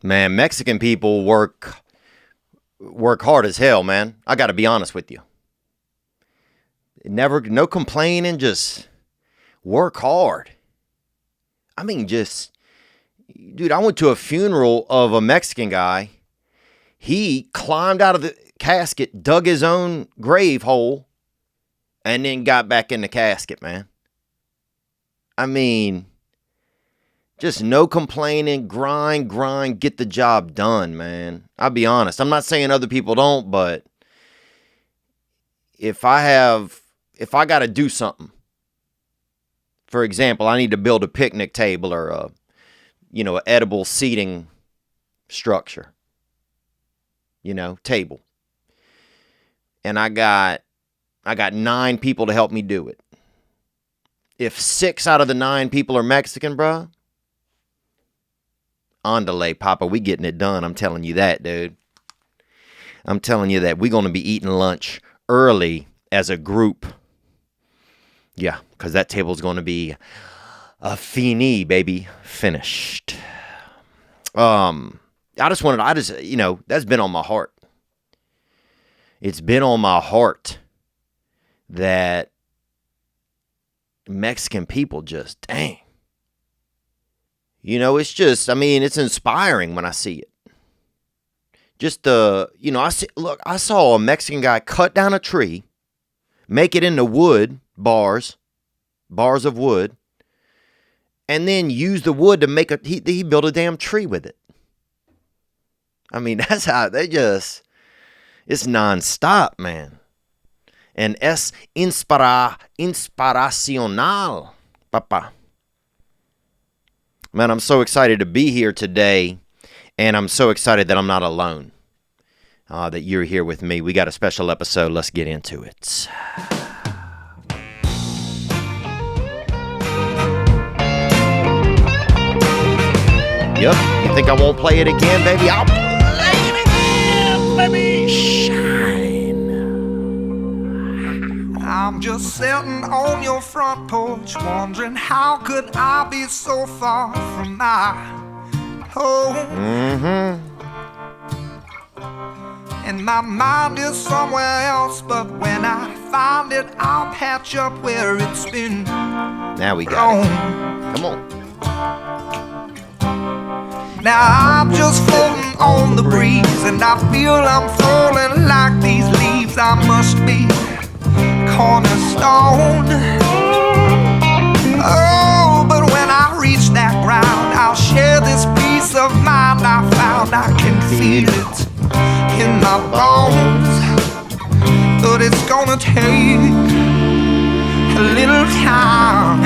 Man, Mexican people work hard as hell, man. I got to be honest with you. Never, no complaining, just work hard. I mean, just, dude, I went to a funeral of a Mexican guy. He climbed out of the casket, dug his own grave hole, and then got back in the casket, man. I mean, just no complaining, grind, get the job done, man. I'll be honest. I'm not saying other people don't, but if I got to do something, for example, I need to build a picnic table or an edible seating structure, table. And I got 9 people to help me do it. If 6 out of the 9 people are Mexican, bruh, Andale, Papa, we getting it done. I'm telling you that, dude. I'm telling you that we're going to be eating lunch early as a group. Yeah, because that table's going to be a fini, baby. Finished. That's been on my heart. It's been on my heart that Mexican people just, dang. It's inspiring when I see it. I saw a Mexican guy cut down a tree, make it into wood, bars of wood, and then use the wood to he built a damn tree with it. I mean, that's how it's nonstop, man. And es inspiracional, papa. Man, I'm so excited to be here today, and I'm so excited that I'm not alone, that you're here with me. We got a special episode. Let's get into it. Yep, you think I won't play it again, baby? I'll play it again, baby. Shine. I'm just sitting on your front porch, wondering how could I be so far from my home. And my mind is somewhere else, but when I find it, I'll patch up where it's been. Now we got it. Come on. Now I'm just floating on the breeze, and I feel I'm falling like these leaves. I must be cornerstone. Oh, but when I reach that ground, I'll share this peace of mind I found. I can feel it in my bones, but it's gonna take a little time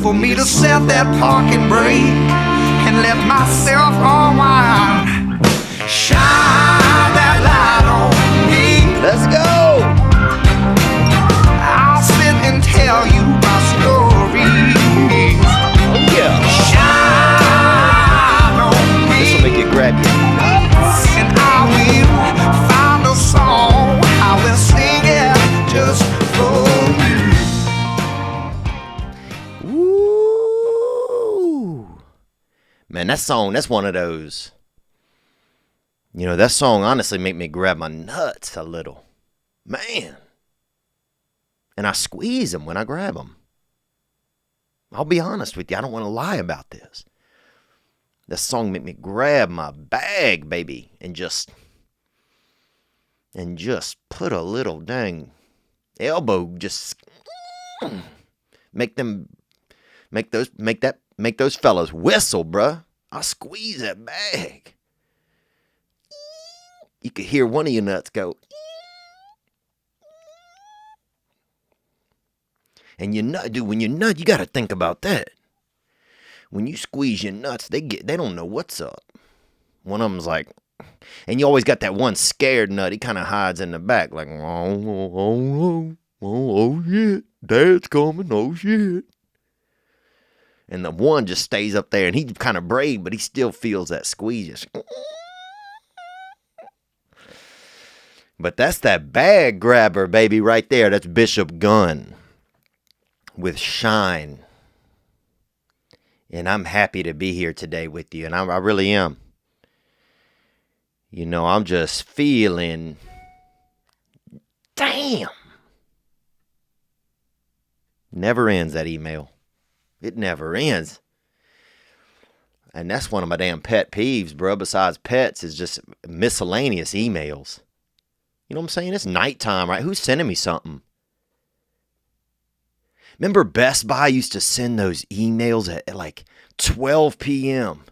for me to set that parking brake and let myself unwind. Shine that light on me. Let's go. I'll sit and tell you my stories. Oh yeah. Shine on me. This'll make you grab your nuts. And I will find a song. I will sing it just for you. Woo. Man, that song, that's one of those. That song honestly make me grab my nuts a little. Man. And I squeeze them when I grab them. I'll be honest with you. I don't want to lie about this. This song make me grab my bag, baby, and just put a little dang elbow, just make those fellas whistle, bruh. I squeeze that bag. You could hear one of your nuts go. And your nut, dude, when you nut, you got to think about that. When you squeeze your nuts, they don't know what's up. One of them's like, and you always got that one scared nut. He kind of hides in the back, like, oh shit, Dad's coming, oh shit. And the one just stays up there, and he's kind of brave, but he still feels that squeeze. But that's that bag grabber, baby, right there. That's Bishop Gunn with Shine. And I'm happy to be here today with you. And I really am. You know, I'm just feeling, damn. Never ends, that email. It never ends. And that's one of my damn pet peeves, bro. Besides pets, is just miscellaneous emails. You know what I'm saying? It's nighttime, right? Who's sending me something? Remember Best Buy used to send those emails at like 12 p.m.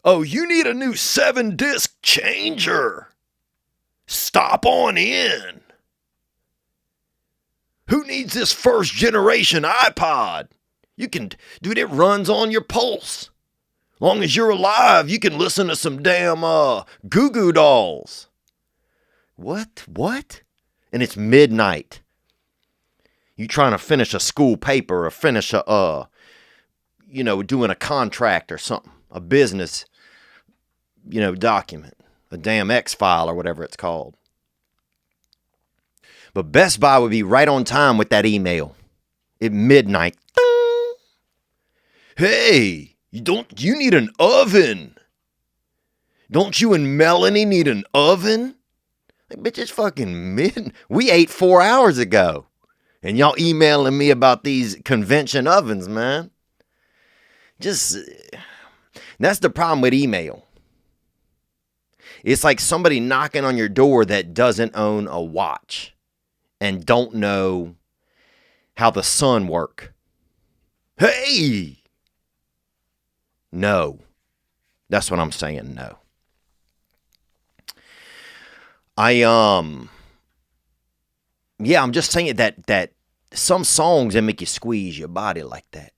Oh, you need a new 7-disc changer. Stop on in. Who needs this first generation iPod? You can, dude, it runs on your pulse. Long as you're alive, you can listen to some damn Goo Goo Dolls. What? And it's midnight. You trying to finish a school paper or finish a, doing a contract or something, a business, document, a damn X-file or whatever it's called. But Best Buy would be right on time with that email at midnight. Ding! Hey, you need an oven? Don't you and Melanie need an oven? Like, bitch, it's fucking we ate 4 hours ago. And y'all emailing me about these convention ovens, man. That's the problem with email. It's like somebody knocking on your door that doesn't own a watch and don't know how the sun works. Hey! No. That's what I'm saying, no. I'm just saying that some songs that make you squeeze your body like that.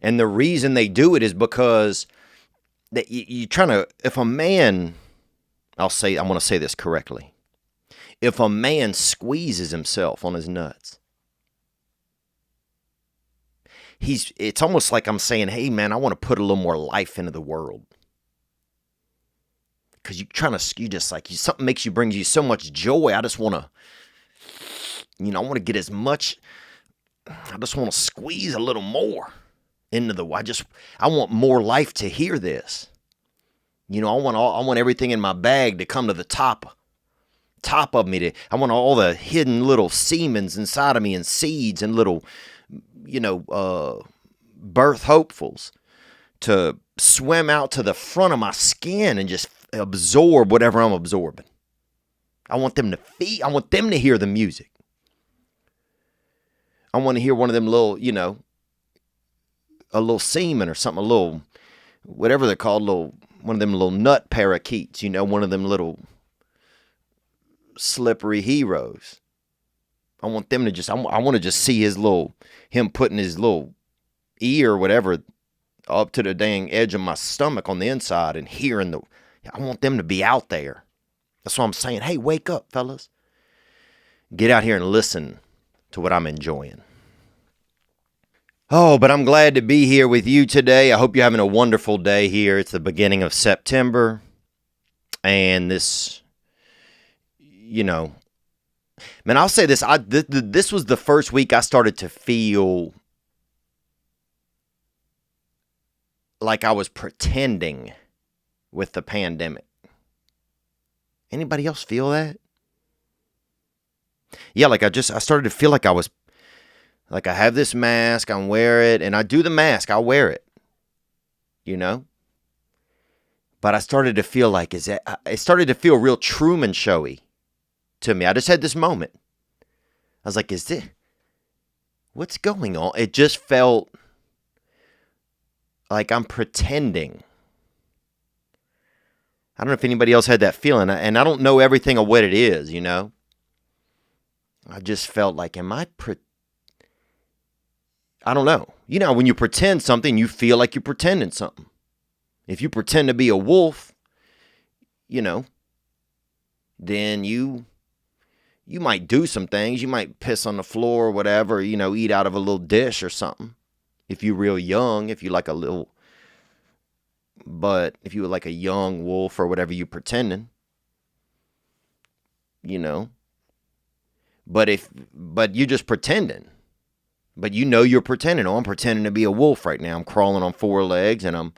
And the reason they do it is because that you're trying to, if a man, I'm going to say this correctly. If a man squeezes himself on his nuts, it's almost like I'm saying, hey man, I want to put a little more life into the world. Because something brings you so much joy. I just want to, I want to get as much, I just want to squeeze a little more into I want more life to hear this. I want everything in my bag to come to the top of me. I want all the hidden little semens inside of me and seeds and little, birth hopefuls to swim out to the front of my skin and just absorb whatever I'm absorbing. I want them to feed. I want them to hear the music. I want to hear one of them little, a little semen or something, a little, whatever they're called, one of them little nut parakeets, one of them little slippery heroes. I want them to I want to just see him putting his little ear or whatever up to the dang edge of my stomach on the inside and hearing I want them to be out there. That's what I'm saying. Hey, wake up, fellas. Get out here and listen to what I'm enjoying. Oh, but I'm glad to be here with you today. I hope you're having a wonderful day here. It's the beginning of September. And this, man, I'll say this. This was the first week I started to feel like I was pretending with the pandemic. Anybody else feel that? Yeah, I started to feel like I was, I have this mask, I wear it, and I do the mask, I'll wear it, But I started to feel like, it started to feel real Truman Showy to me. I just had this moment. I was like, what's going on? It just felt like I'm pretending. I don't know if anybody else had that feeling, and I don't know everything of what it is, I just felt like, I don't know. When you pretend something, you feel like you're pretending something. If you pretend to be a wolf, then you might do some things. You might piss on the floor or whatever, eat out of a little dish or something. If you're real young, if you like a little, but if you were like a young wolf or whatever you pretending, but you're just pretending. But you know you're pretending. Oh, I'm pretending to be a wolf right now. I'm crawling on 4 legs and I'm,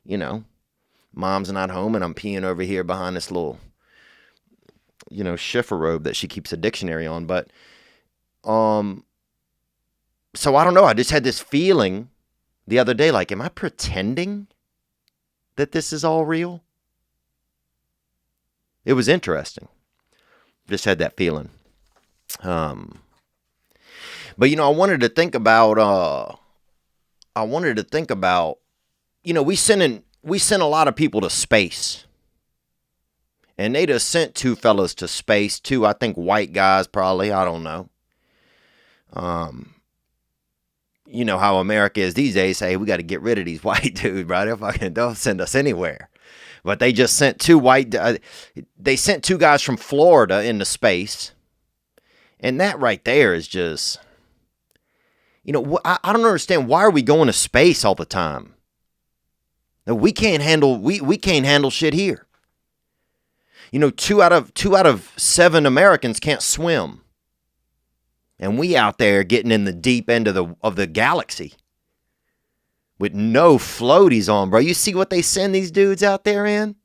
you know, mom's not home and I'm peeing over here behind this little, shiffer robe that she keeps a dictionary on. But, so I don't know. I just had this feeling the other day, like, am I pretending that this is all real? It was interesting. Just had that feeling. But, I wanted to think about, we send a lot of people to space. And they just sent 2 fellas to space, 2, I think, white guys probably, I don't know. You know how America is these days, say, hey, we got to get rid of these white dudes, right? They'll send us anywhere. But they just sent 2 they sent 2 guys from Florida into space. And that right there is just... I don't understand. Why are we going to space all the time? No, we can't handle shit here. 2 out of 7 Americans can't swim, and we out there getting in the deep end of the galaxy with no floaties on, bro. You see what they send these dudes out there in?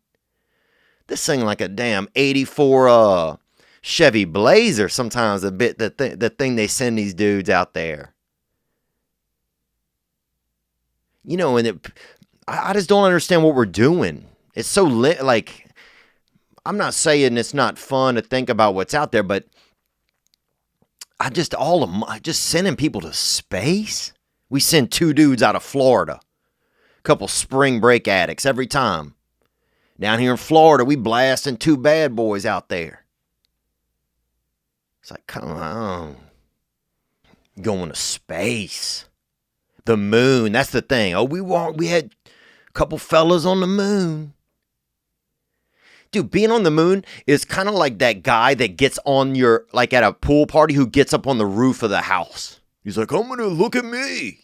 This thing like a damn '84 Chevy Blazer. Sometimes the thing they send these dudes out there. I just don't understand what we're doing. It's so I'm not saying it's not fun to think about what's out there, but just sending people to space. We send 2 dudes out of Florida, a couple spring break addicts every time. Down here in Florida, we blasting 2 bad boys out there. It's like, come on, going to space. The moon, that's the thing. Oh, we had a couple fellas on the moon. Dude, being on the moon is kind of like that guy that gets on at a pool party who gets up on the roof of the house. He's like, I'm going to look at me.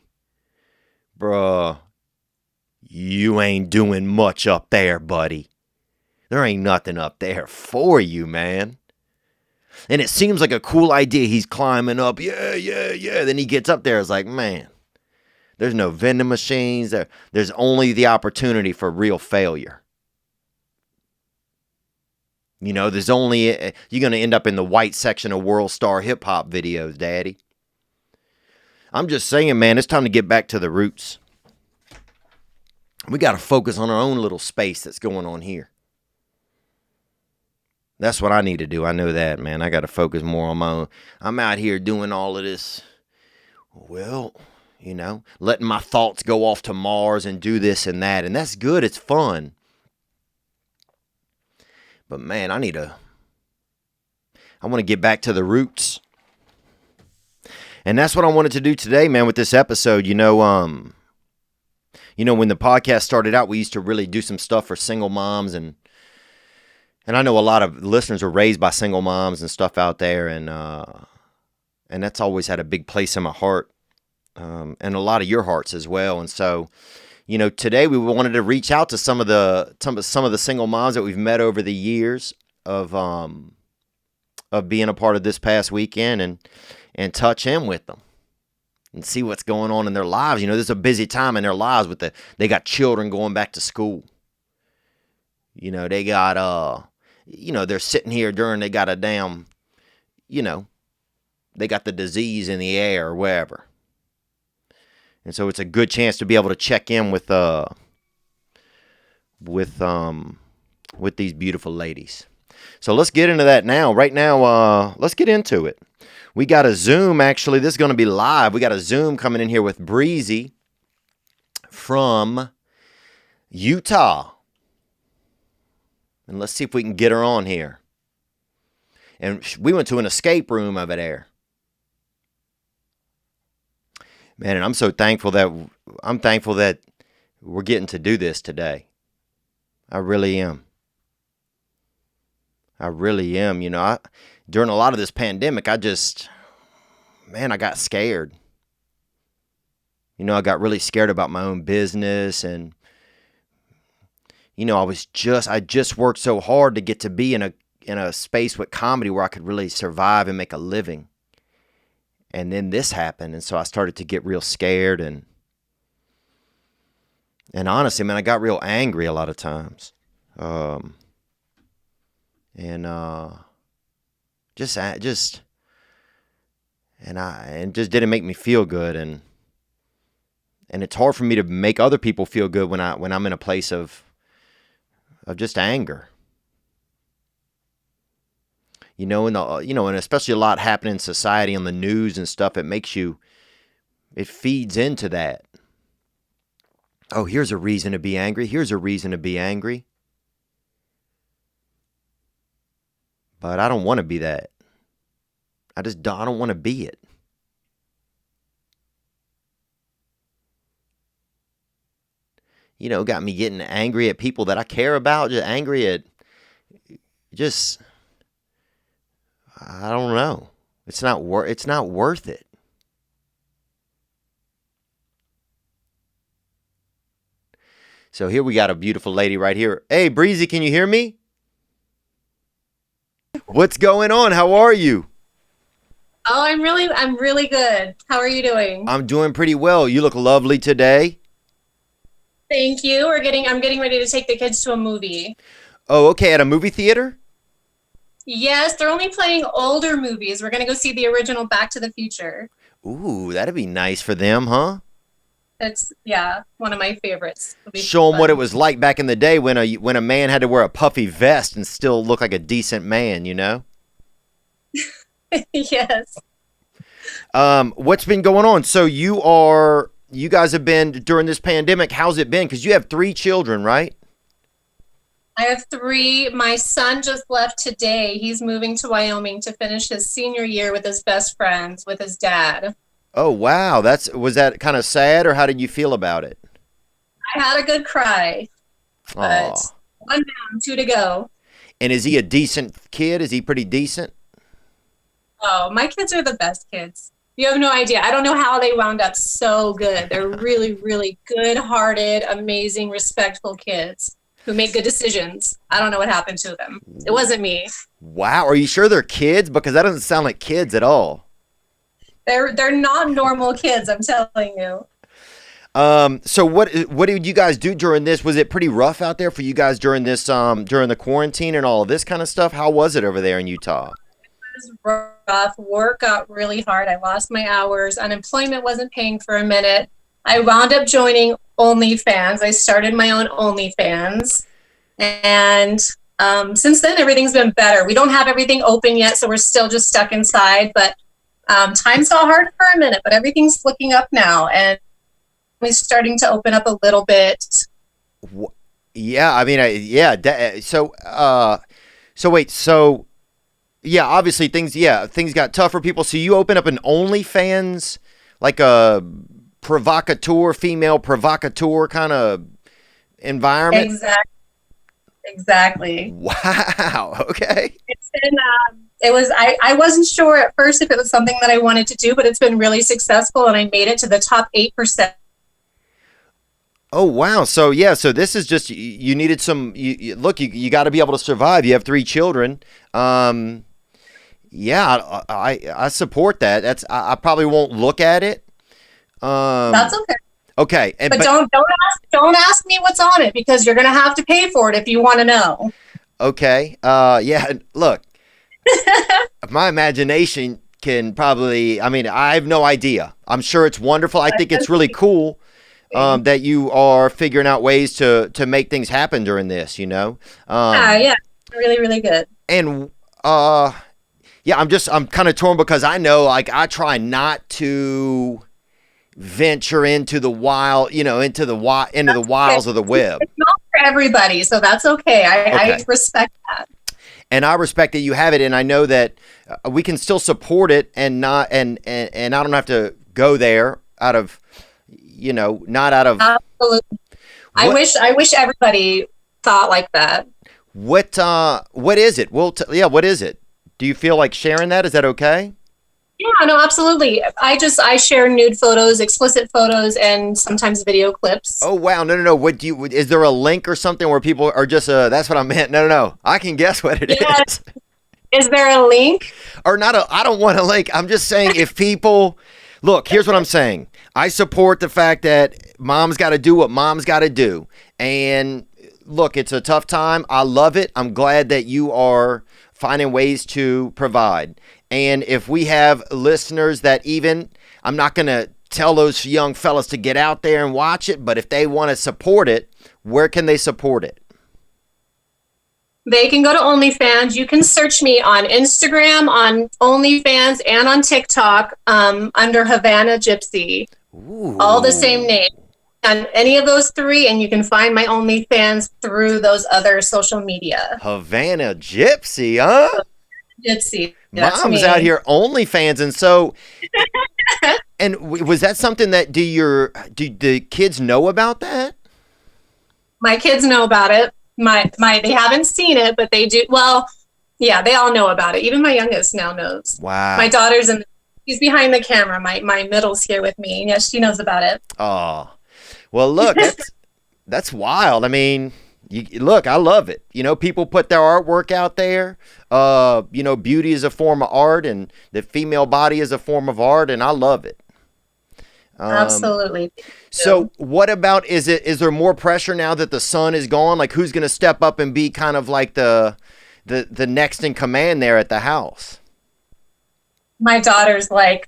Bruh, you ain't doing much up there, buddy. There ain't nothing up there for you, man. And it seems like a cool idea. He's climbing up. Yeah. Then he gets up there. It's like, man. There's no vending machines. There's only the opportunity for real failure. There's only... You're going to end up in the white section of World Star Hip Hop videos, daddy. I'm just saying, man, it's time to get back to the roots. We got to focus on our own little space that's going on here. That's what I need to do. I know that, man. I got to focus more on my own. I'm out here doing all of this. Well... letting my thoughts go off to Mars and do this and that. And that's good. It's fun. But man, I want to get back to the roots. And that's what I wanted to do today, man, with this episode. When the podcast started out, we used to really do some stuff for single moms. And I know a lot of listeners were raised by single moms and stuff out there. And that's always had a big place in my heart. And a lot of your hearts as well. And so, today we wanted to reach out to some of the single moms that we've met over the years of being a part of this past weekend and touch in with them and see what's going on in their lives. This is a busy time in their lives they got children going back to school. They got, they're sitting here they got a damn, they got the disease in the air or wherever. And so it's a good chance to be able to check in with these beautiful ladies. So let's get into that now. Right now, let's get into it. We got a Zoom, actually. This is going to be live. We got a Zoom coming in here with Breezy from Utah. And let's see if we can get her on here. And we went to an escape room over there. Man, and I'm so thankful that we're getting to do this today. I really am. During a lot of this pandemic, I got scared. I got really scared about my own business, and I just worked so hard to get to be in a space with comedy where I could really survive and make a living. And then this happened, and so I started to get real scared, and honestly, man, I got real angry a lot of times. And just just didn't make me feel good, and it's hard for me to make other people feel good when I'm in a place of just anger. And and especially a lot happening in society on the news and stuff, it feeds into that. Oh, here's a reason to be angry. Here's a reason to be angry. But I don't want to be that. I don't want to be it. Got me getting angry at people that I care about, just angry at I don't know. It's not worth it. So here we got a beautiful lady right here. Hey, Breezy, can you hear me? What's going on? How are you? Oh, I'm really good. How are you doing? I'm doing pretty well. You look lovely today. Thank you. I'm getting ready to take the kids to a movie. Oh, okay. At a movie theater? Yes, they're only playing older movies. We're going to go see the original Back to the Future. Ooh, that'd be nice for them, huh? It's, one of my favorites. Show them what it was like back in the day when a man had to wear a puffy vest and still look like a decent man, Yes. What's been going on? So you guys have been during this pandemic. How's it been? Because you have 3 children, right? I have 3. My son just left today. He's moving to Wyoming to finish his senior year with his best friends, with his dad. Oh, wow. Was that kind of sad, or how did you feel about it? I had a good cry. But 1 down, 2 to go. And is he a decent kid? Is he pretty decent? Oh, my kids are the best kids. You have no idea. I don't know how they wound up so good. They're really, really good-hearted, amazing, respectful kids who make good decisions. I don't know what happened to them. It wasn't me. Wow. Are you sure they're kids? Because that doesn't sound like kids at all. They're not normal kids, I'm telling you. So what did you guys do during this? Was it pretty rough out there for you guys during the quarantine and all of this kind of stuff? How was it over there in Utah? It was rough. Work got really hard. I lost my hours. Unemployment wasn't paying for a minute. I wound up joining OnlyFans. I started my own OnlyFans. And since then, everything's been better. We don't have everything open yet, so we're still just stuck inside. But times got hard for a minute, but everything's looking up now. And we're starting to open up a little bit. Yeah, I mean, obviously things got tough for people. So you open up an OnlyFans, like a female provocateur kind of environment. Exactly. Wow. Okay. It's been, I wasn't sure at first if it was something that I wanted to do, but it's been really successful, and I made it to the top 8%. Oh, wow. So this is just, you needed you got to be able to survive. You have 3 children. I support that. I probably won't look at it. That's okay. Okay. But don't ask me what's on it, because you're going to have to pay for it if you want to know. Okay. Look, my imagination can probably, I have no idea. I'm sure it's wonderful. I think it's really cool that you are figuring out ways to make things happen during this, really, really good. And, I'm kind of torn, because I know, I try not to venture into the wild, into the wilds of the web. It's not for everybody, so that's okay. I respect that. And I respect that you have it, and I know that we can still support it, and not and I don't have to go there out of, not out of. Absolutely. I wish everybody thought like that. What is it? What is it? Do you feel like sharing that? Is that okay? Yeah, no, absolutely. I share nude photos, explicit photos, and sometimes video clips. Oh, wow. No. Is there a link or something where people are just, that's what I meant. No. I can guess what it is. Is there a link? Or not I don't want to link. I'm just saying if people, look, here's what I'm saying. I support the fact that mom's got to do what mom's got to do. And look, it's a tough time. I love it. I'm glad that you are finding ways to provide. And if we have listeners that even, I'm not going to tell those young fellas to get out there and watch it, but if they want to support it, where can they support it? They can go to OnlyFans. You can search me on Instagram, on OnlyFans, and on TikTok under Havana Gypsy. Ooh. All the same name. On any of those three, and you can find my OnlyFans through those other social media. Havana Gypsy, huh? Gypsy. Mom's me. out here OnlyFans, and so. And was that something that do the kids know about that? My kids know about it. They haven't seen it, but they do. Well, yeah, they all know about it. Even my youngest now knows. Wow. My daughter's she's behind the camera. My middle's here with me. And yes, she knows about it. Oh, well, look, that's wild. I mean, look, I love it. You know, people put their artwork out there. You know, beauty is a form of art, and the female body is a form of art, and I love it. Absolutely. So what about, is there more pressure now that the son is gone? Like, who's going to step up and be kind of like the next in command there at the house? My daughter's like,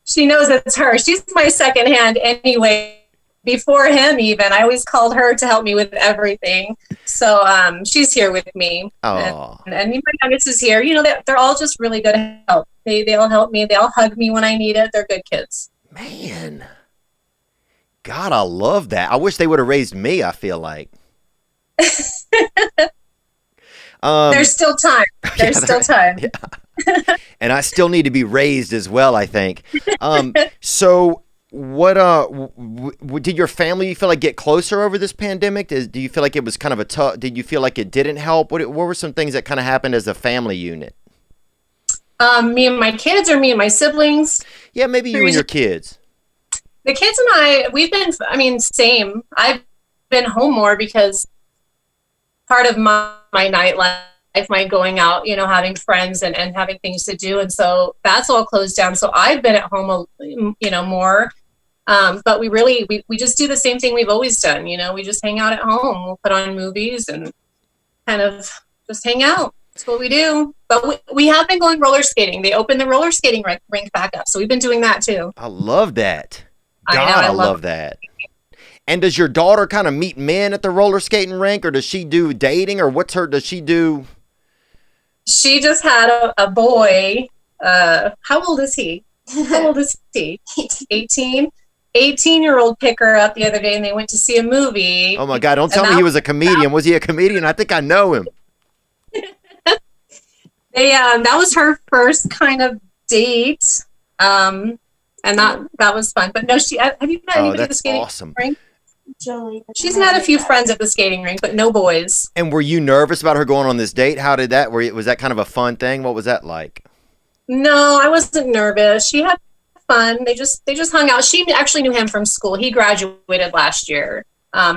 she knows it's her. She's my second hand anyway. Before him even, I always called her to help me with everything. So she's here with me. Oh. And my youngest is here. You know, they're all just really good at help. They all help me. They all hug me when I need it. They're good kids. Man, God, I love that. I wish they would have raised me, I feel like. There's still time. There's still time. Yeah. And I still need to be raised as well, I think. So what did your family, you feel like, get closer over this pandemic? Do you feel like it was kind of did you feel like it didn't help? What were some things that kind of happened as a family unit? Me and my kids, or me and my siblings? Yeah, maybe you and your kids. The kids and I, same. I've been home more because part of my nightlife, my going out, you know, having friends and having things to do. And so that's all closed down. So I've been at home, you know, more. But we just do the same thing we've always done. You know, we just hang out at home. We'll put on movies and kind of just hang out. That's what we do. But we have been going roller skating. They opened the roller skating rink back up. So we've been doing that too. I love that. God, I love that. And does your daughter kind of meet men at the roller skating rink, or does she do dating, or does she do? She just had a boy. How old is he? 18. 18-year-old pick her up the other day, and they went to see a movie. Oh my God, don't tell me he was a comedian. Was he a comedian? I think I know him. That was her first kind of date, and that was fun. But no, have you met anybody at the skating rink? She's met a few friends at the skating rink, but no boys. And were you nervous about her going on this date? How did that? Was that kind of a fun thing? What was that like? No, I wasn't nervous. She had fun. They just hung out. She actually knew him from school. He graduated last year.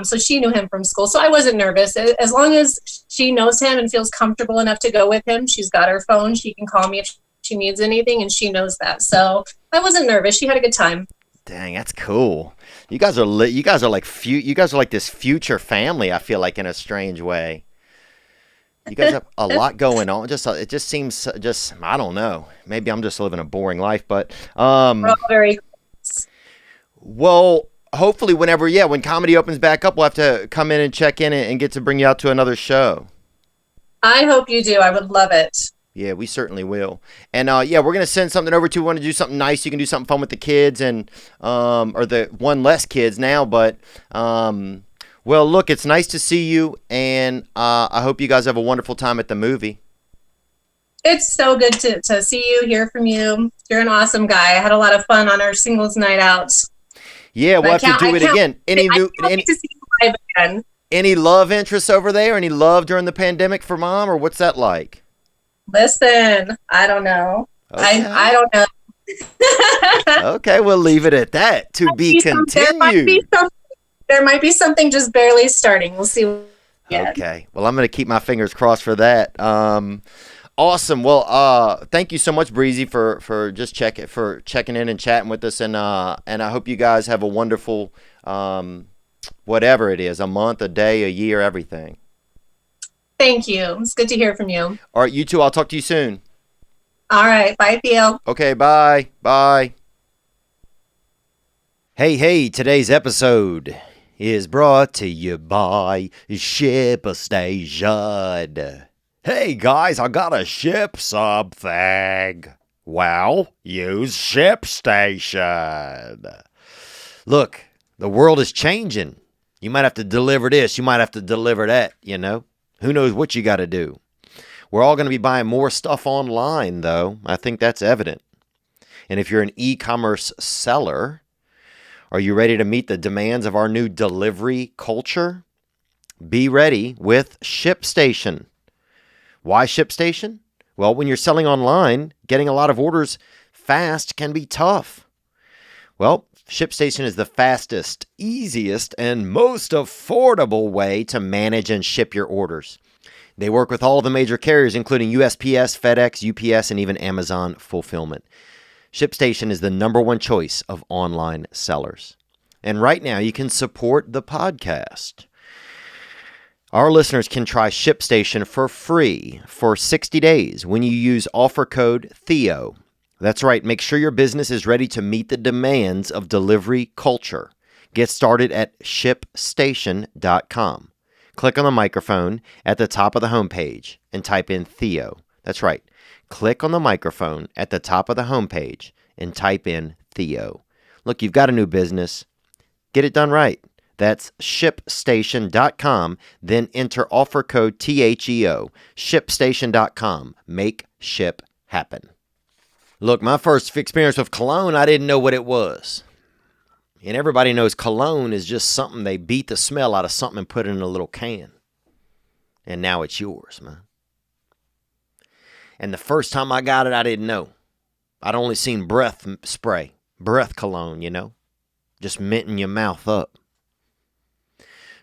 So she knew him from school. So I wasn't nervous. As long as she knows him and feels comfortable enough to go with him, she's got her phone. She can call me if she needs anything, and she knows that. So I wasn't nervous. She had a good time. Dang, that's cool. You guys are like this future family, I feel like, in a strange way. You guys have a lot going on. It just seems I don't know. Maybe I'm just living a boring life, but We're all very close. Well, hopefully when comedy opens back up, we'll have to come in and check in and get to bring you out to another show. I hope you do. I would love it. Yeah, we certainly will. And we're going to send something over to you. We want to do something nice. You can do something fun with the kids and or the one less kids now, but well, look, it's nice to see you, and I hope you guys have a wonderful time at the movie. It's so good to see you, hear from you. You're an awesome guy. I had a lot of fun on our singles night out. Yeah, we'll have to do it again. I can't wait to see you live again. Any love interests over there? Any love during the pandemic for Mom, or what's that like? Listen, I don't know. Okay. I don't know. Okay, we'll leave it at that. To be continued. There might be something just barely starting. We'll see. Okay. Well, I'm going to keep my fingers crossed for that. Awesome. Well, thank you so much, Breezy, for just checking in and chatting with us, and I hope you guys have a wonderful whatever it is, a month, a day, a year, everything. Thank you. It's good to hear from you. All right, you too. I'll talk to you soon. All right. Bye, Theo. Okay, bye. Bye. Hey, today's episode is brought to you by ShipStation. Hey guys, I gotta ship something. Well, use ShipStation. Look, the world is changing. You might have to deliver this, you might have to deliver that, you know? Who knows what you gotta do. We're all gonna be buying more stuff online, though. I think that's evident. And if you're an e-commerce seller, are you ready to meet the demands of our new delivery culture? Be ready with ShipStation. Why ShipStation? Well, when you're selling online, getting a lot of orders fast can be tough. Well, ShipStation is the fastest, easiest, and most affordable way to manage and ship your orders. They work with all the major carriers, including USPS, FedEx, UPS, and even Amazon Fulfillment. ShipStation is the #1 choice of online sellers. And right now, you can support the podcast. Our listeners can try ShipStation for free for 60 days when you use offer code Theo. That's right. Make sure your business is ready to meet the demands of delivery culture. Get started at ShipStation.com. Click on the microphone at the top of the homepage and type in Theo. That's right. Click on the microphone at the top of the homepage and type in Theo. Look, you've got a new business. Get it done right. That's ShipStation.com. Then enter offer code THEO. ShipStation.com. Make ship happen. Look, my first experience with cologne, I didn't know what it was. And everybody knows cologne is just something they beat the smell out of something and put it in a little can. And now it's yours, man. And the first time I got it, I didn't know. I'd only seen breath spray, breath cologne, you know, just minting your mouth up.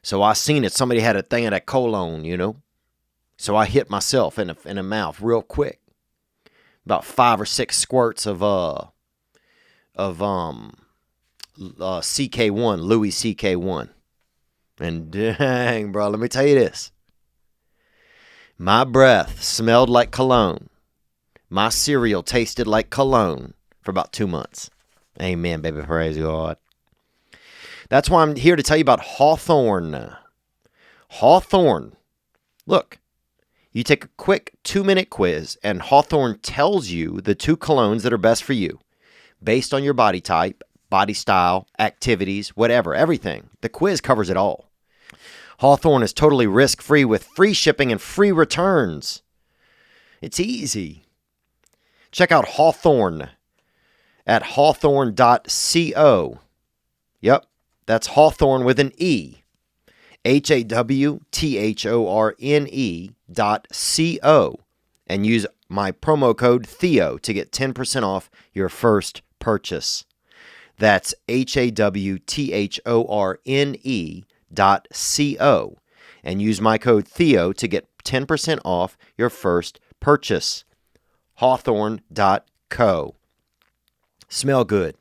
So I seen it. Somebody had a thing of that cologne, you know. So I hit myself in the mouth real quick. About 5 or 6 squirts of CK1, Louis CK1. And dang, bro, let me tell you this. My breath smelled like cologne. My cereal tasted like cologne for about 2 months. Amen, baby. Praise God. That's why I'm here to tell you about Hawthorne. Hawthorne. Look, you take a quick 2-minute quiz, and Hawthorne tells you the 2 colognes that are best for you based on your body type, body style, activities, whatever, everything. The quiz covers it all. Hawthorne is totally risk-free with free shipping and free returns. It's easy. Check out Hawthorne at hawthorne.co. Yep, that's Hawthorne with an E. HAWTHORNE.co. And use my promo code Theo to get 10% off your first purchase. That's HAWTHORNE.co. And use my code Theo to get 10% off your first purchase. Hawthorne.co. Smell good.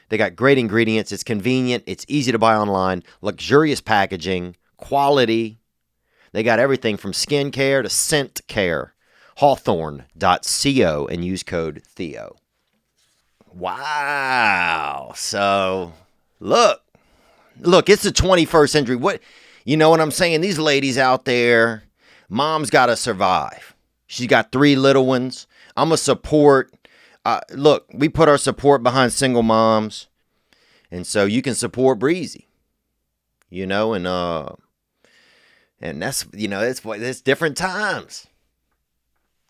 They got great ingredients. It's convenient. It's easy to buy online. Luxurious packaging. Quality. They got everything from skincare to scent care. Hawthorne.co and use code Theo. Wow. So, look, it's the 21st century. What, you know what I'm saying? These ladies out there, mom's got to survive. She's got 3 little ones. I'm a support. Look, we put our support behind single moms, and so you can support Breezy, you know, and that's, you know, it's different times.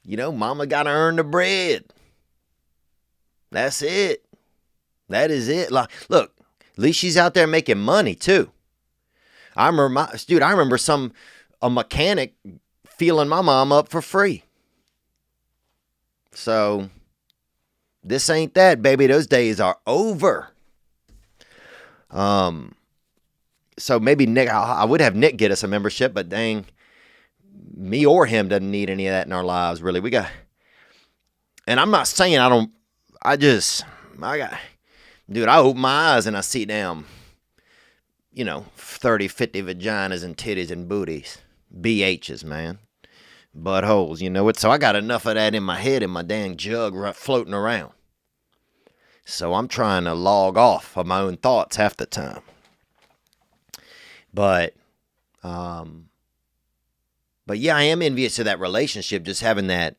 You know, mama got to earn the bread. That's it. That is it. Like, look, at least she's out there making money too. I remember a mechanic feeling my mom up for free. So this ain't that, baby. Those days are over. So maybe Nick, I would have Nick get us a membership, but dang, me or him doesn't need any of that in our lives, really. And I'm not saying I don't, dude, I open my eyes and I see them, 30, 50 vaginas and titties and booties. BHs, man. Buttholes, so I got enough of that in my head, in my dang jug floating around. So I'm trying to log off of my own thoughts half the time. But yeah, I am envious of that relationship, just having that,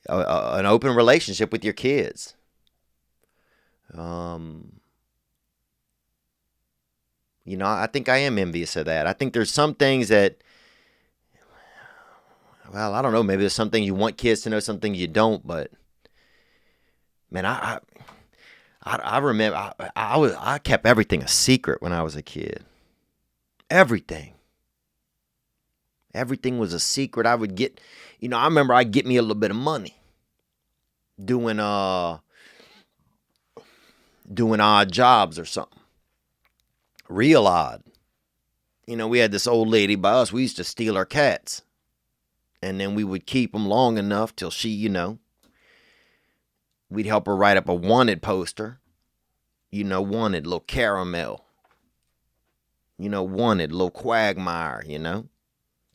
an open relationship with your kids. I think I am envious of that. I think there's some things that, well, I don't know. Maybe there's some things you want kids to know, some things you don't. But man, I remember I kept everything a secret when I was a kid. Everything was a secret. I would get, I remember I'd get me a little bit of money doing odd jobs or something. Real odd. We had this old lady by us. We used to steal her cats. And then we would keep them long enough till she, we'd help her write up a wanted poster. Wanted little caramel. Wanted little quagmire,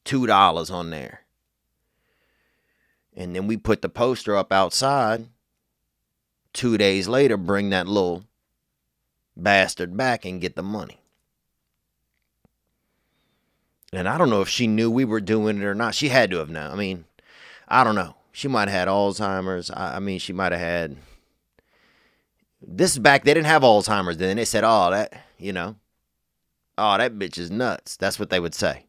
$2 on there. And then we put the poster up outside. 2 days later, bring that little bastard back and get the money. And I don't know if she knew we were doing it or not. She had to have known. I mean, I don't know. She might have had Alzheimer's. She might have had... This is back, they didn't have Alzheimer's then. They said, oh, that bitch is nuts. That's what they would say.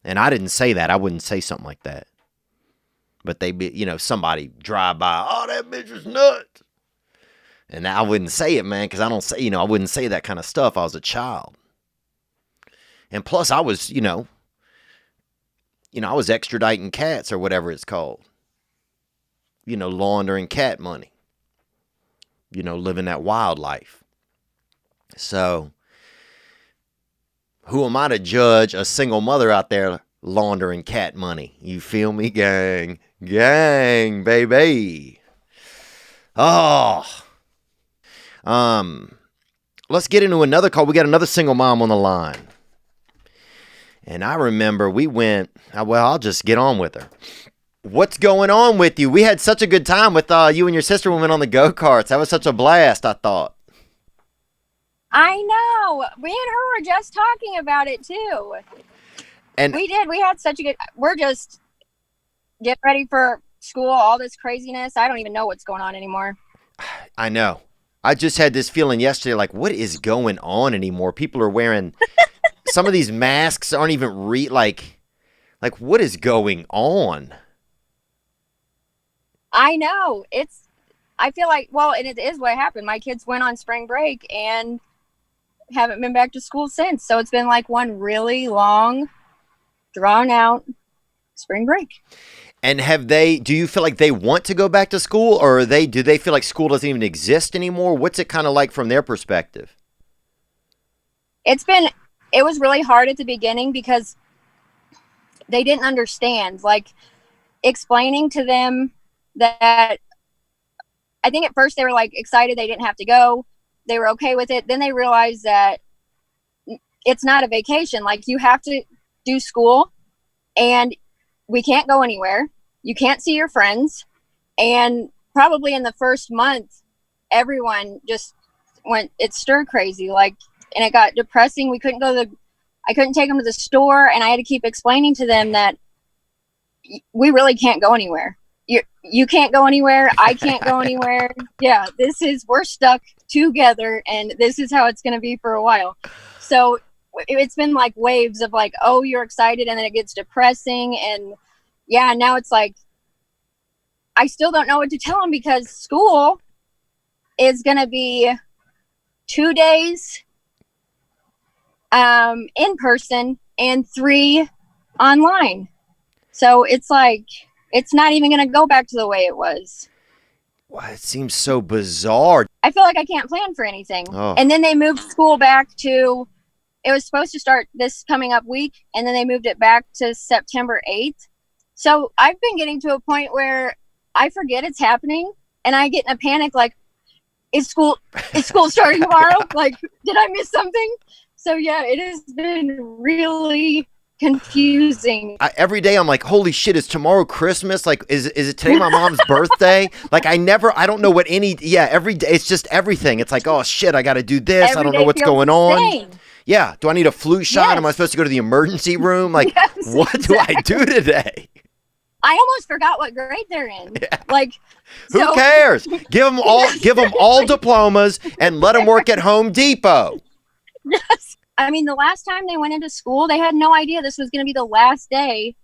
And I didn't say that. I wouldn't say something like that. But somebody drive by, oh, that bitch is nuts. And I wouldn't say it, man, because I don't say, I wouldn't say that kind of stuff. I was a child. And plus, I was, I was extraditing cats or whatever it's called. Laundering cat money. Living that wild life. So, who am I to judge a single mother out there laundering cat money? You feel me, gang? Gang, baby. Oh. Let's get into another call. We got another single mom on the line. And I remember we went, I'll just get on with her. What's going on with you? We had such a good time with you and your sister when we went on the go-karts. That was such a blast, I thought. I know. Me and her were just talking about it, too. And we did. We had such a good... We're just getting ready for school, all this craziness. I don't even know what's going on anymore. I know. I just had this feeling yesterday, like, what is going on anymore? People are wearing... Some of these masks aren't even like what is going on? I know. I feel like, and it is what happened. My kids went on spring break and haven't been back to school since. So it's been like one really long, drawn out spring break. And do you feel like they want to go back to school, or do they feel like school doesn't even exist anymore? What's it kind of like from their perspective? It was really hard at the beginning because they didn't understand, like explaining to them that I think at first they were like excited they didn't have to go. They were okay with it. Then they realized that it's not a vacation. Like, you have to do school and we can't go anywhere. You can't see your friends. And probably in the first month, everyone just it's stir crazy. Like, and it got depressing. I couldn't take them to the store, and I had to keep explaining to them that we really can't go anywhere. You can't go anywhere. I can't go anywhere. Yeah, we're stuck together, and this is how it's going to be for a while. So it's been like waves of like, oh, you're excited, and then it gets depressing. And yeah, now it's like, I still don't know what to tell them because school is going to be 2 days in person and 3 online. So it's like, it's not even going to go back to the way it was. Well, it seems so bizarre. I feel like I can't plan for anything. Oh. And then they moved school back to it was supposed to start this coming up week, and then they moved it back to September 8th. So I've been getting to a point where I forget it's happening, and I get in a panic, like, is school starting tomorrow? Like, did I miss something? So yeah, it has been really confusing. Every day I'm like, holy shit, is tomorrow Christmas? Like, is it today my mom's birthday? Like, I don't know what every day, it's just everything. It's like, oh shit, I got to do this. Every I don't day know what's feels going the on. same. Yeah. Do I need a flu shot? Yes. Am I supposed to go to the emergency room? Like, Yes, what do I do today? I almost forgot what grade they're in. Yeah. Like, Who cares? Give them all diplomas and let them work at Home Depot. Yes. I mean, the last time they went into school, they had no idea this was going to be the last day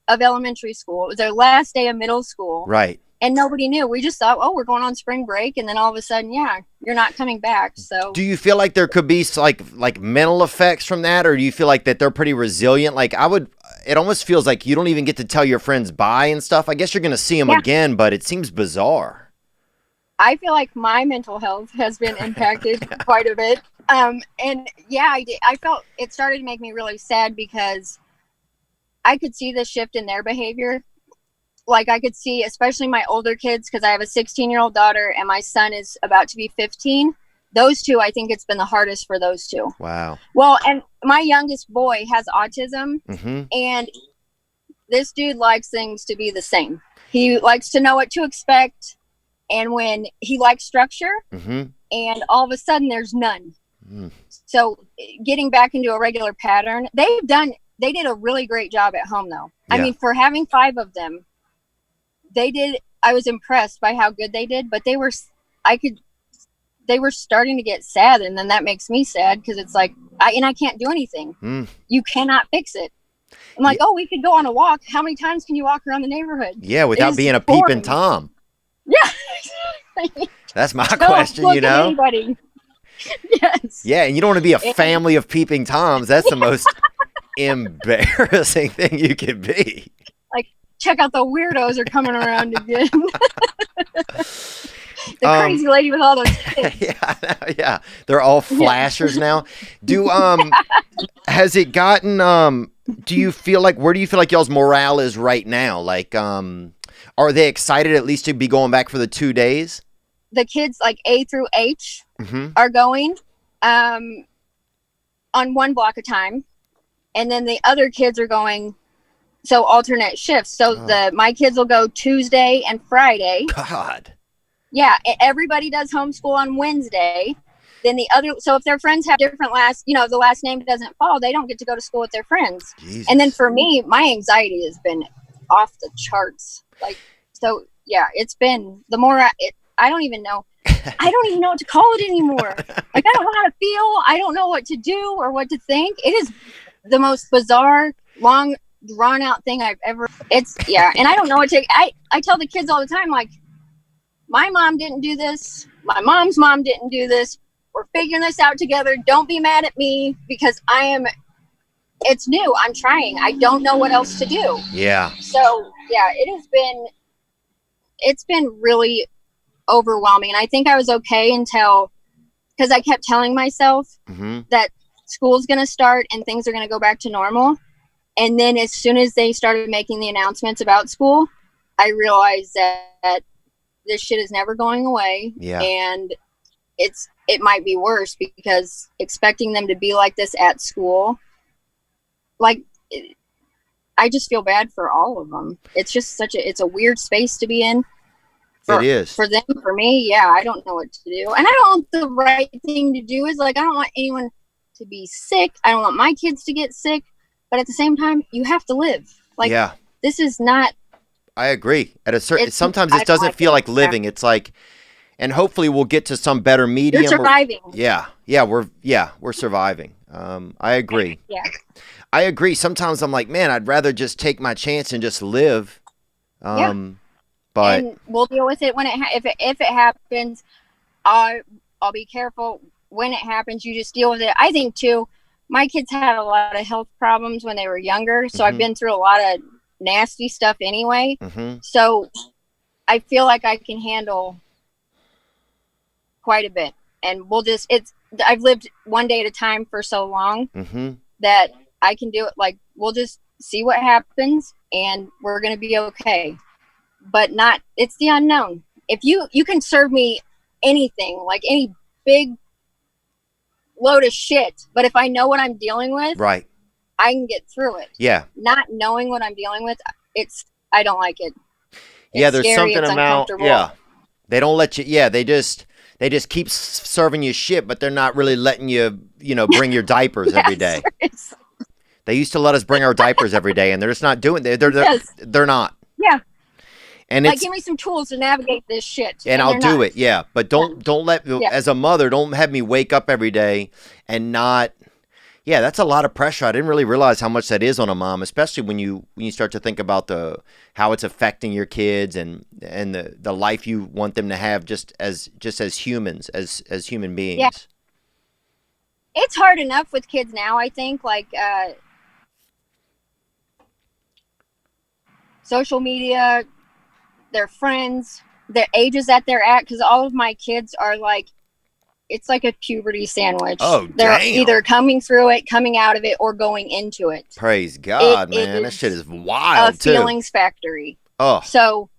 of elementary school. It was their last day of middle school. Right. And nobody knew. We just thought, oh, we're going on spring break. And then all of a sudden, yeah, you're not coming back. So do you feel like there could be like mental effects from that? Or do you feel like that they're pretty resilient? Like it almost feels like you don't even get to tell your friends bye and stuff. I guess you're going to see them again, but it seems bizarre. I feel like my mental health has been impacted quite a bit. And yeah, I felt it started to make me really sad because I could see the shift in their behavior. Like I could see, especially my older kids, because I have a 16-year-old daughter and my son is about to be 15. Those two, I think it's been the hardest for those two. Wow. Well, and my youngest boy has autism, and this dude likes things to be the same. He likes to know what to expect, and when he likes structure, and all of a sudden there's none. So getting back into a regular pattern, they did a really great job at home, though. Yeah. I mean, for having 5 of them, I was impressed by how good they did, but they were starting to get sad, and then that makes me sad because it's like, I can't do anything. You cannot fix it. I'm like, oh, we could go on a walk. How many times can you walk around the neighborhood? Yeah, without being a peeping Tom. Yeah. That's my question, you know? Anybody. Yes. Yeah, and you don't want to be a family of peeping Toms. That's the most embarrassing thing you can be. Like, check out the weirdos are coming around again. The crazy lady with all those kids. Yeah. They're all flashers now. Has it gotten, where do you feel like y'all's morale is right now? Like, are they excited at least to be going back for the 2 days? The kids like A through H are going on one block of time. And then the other kids are going, so alternate shifts. So my kids will go Tuesday and Friday. God. Yeah, everybody does homeschool on Wednesday. Then so if their friends have different the last name doesn't fall, they don't get to go to school with their friends. Jesus. And then for me, my anxiety has been off the charts. Like, so yeah, it's been I don't even know. I don't even know what to call it anymore. Like, I don't know how to feel. I don't know what to do or what to think. It is the most bizarre, long, drawn out thing I've ever. And I don't know what to. I tell the kids all the time, like, my mom didn't do this. My mom's mom didn't do this. We're figuring this out together. Don't be mad at me because it's new. I'm trying. I don't know what else to do. Yeah. So yeah, it's been really overwhelming. And I think I was okay because I kept telling myself that school's going to start and things are going to go back to normal. And then as soon as they started making the announcements about school, I realized that this shit is never going away. Yeah. And it might be worse because expecting them to be like this at school, like, I just feel bad for all of them. It's just it's a weird space to be in. It is. For them, for me, yeah, I don't know what to do. And I don't know the right thing to do is, like, I don't want anyone to be sick. I don't want my kids to get sick. But at the same time, you have to live. Like, this is not. I agree. Sometimes it doesn't feel like living. It's like, and hopefully we'll get to some better medium. You're surviving. We're surviving. I agree. Yeah. I agree. Sometimes I'm like, man, I'd rather just take my chance and just live. But and we'll deal with it when if it happens. I'll be careful when it happens. You just deal with it. I think too, my kids had a lot of health problems when they were younger, so I've been through a lot of nasty stuff anyway. So I feel like I can handle quite a bit, and I've lived one day at a time for so long Mm-hmm. that I can do it. Like, we'll just see what happens and we're going to be okay. But it's the unknown. If you can serve me anything, like any big load of shit, but if I know what I'm dealing with, Right. I can get through it. Yeah. Not knowing what I'm dealing with, I don't like it. Yeah, It's there's scary, something it's about, uncomfortable. yeah. They don't let you, yeah, they just keep serving you shit, but they're not really letting you, bring your diapers every day. Seriously. They used to let us bring our diapers every day, and they're just not doing it. Yes. They're not. Yeah. And Like, it's, give me some tools to navigate this shit. and I'll they're do not. it, yeah. But don't let, Yeah. as a mother, don't have me wake up every day and not. Yeah, that's a lot of pressure. I didn't really realize how much that is on a mom, especially when you start to think about how it's affecting your kids and the life you want them to have just as humans, as human beings. Yeah. It's hard enough with kids now, I think, like social media, their friends, their ages that they're at, because all of my kids are like, it's like a puberty sandwich. Oh, they're damn. either coming through it, coming out of it, or going into it. Praise God, It man. That is shit is wild, a too. feelings factory. Oh. So,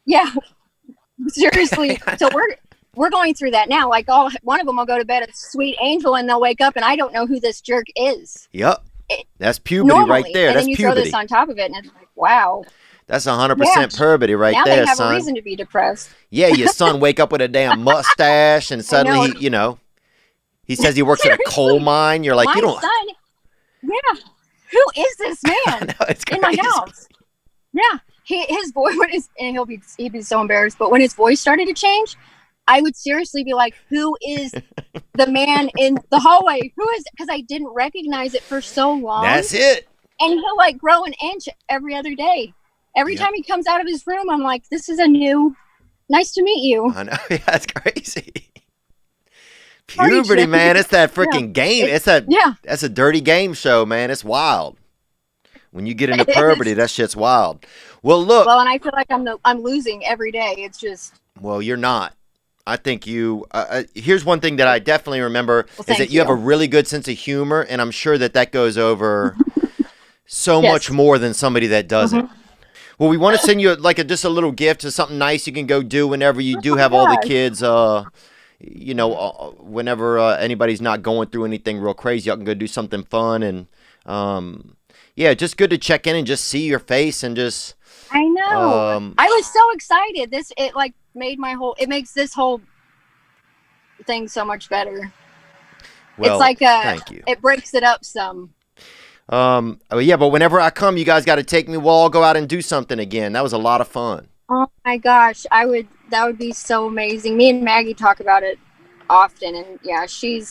yeah, seriously. So we're going through that now. Like, one of them will go to bed a sweet angel, and they'll wake up, and I don't know who this jerk is. Yep. That's puberty Normally, right there. And That's then you puberty. throw this on top of it, and it's like, wow. That's 100% puberty right now there, they have son. a reason to be depressed. Yeah, your son wake up with a damn mustache, and suddenly he says he works at a coal mine. You're like, My you don't. son, yeah. Who is this man I know, it's in my crazy. house? Yeah, his voice, and he'd be so embarrassed. But when his voice started to change, I would seriously be like, "Who is the man in the hallway? Who is?" Because I didn't recognize it for so long. That's it. And he'll like grow an inch every other day. Every time he comes out of his room, I'm like, "This is a new. Nice to meet you." I know. Yeah, that's crazy. Puberty, man. It's that freaking game. That's a dirty game show, man. It's wild. When you get into puberty, that shit's wild. Well, look. Well, and I feel like I'm losing every day. It's just. Well, you're not. I think you. Here's one thing that I definitely remember is that you have a really good sense of humor, and I'm sure that goes over so much more than somebody that doesn't. Mm-hmm. Well, we want to send you just a little gift or something nice you can go do whenever you do have all the kids. Whenever anybody's not going through anything real crazy, y'all can go do something fun and just good to check in and just see your face and just. I know. I was so excited. It makes this whole thing so much better. Well, it's like thank you. It breaks it up some. But whenever I come, you guys got to take me. We'll all go out and do something again. That was a lot of fun. Oh my gosh, that would be so amazing. Me and Maggie talk about it often, and yeah, she'd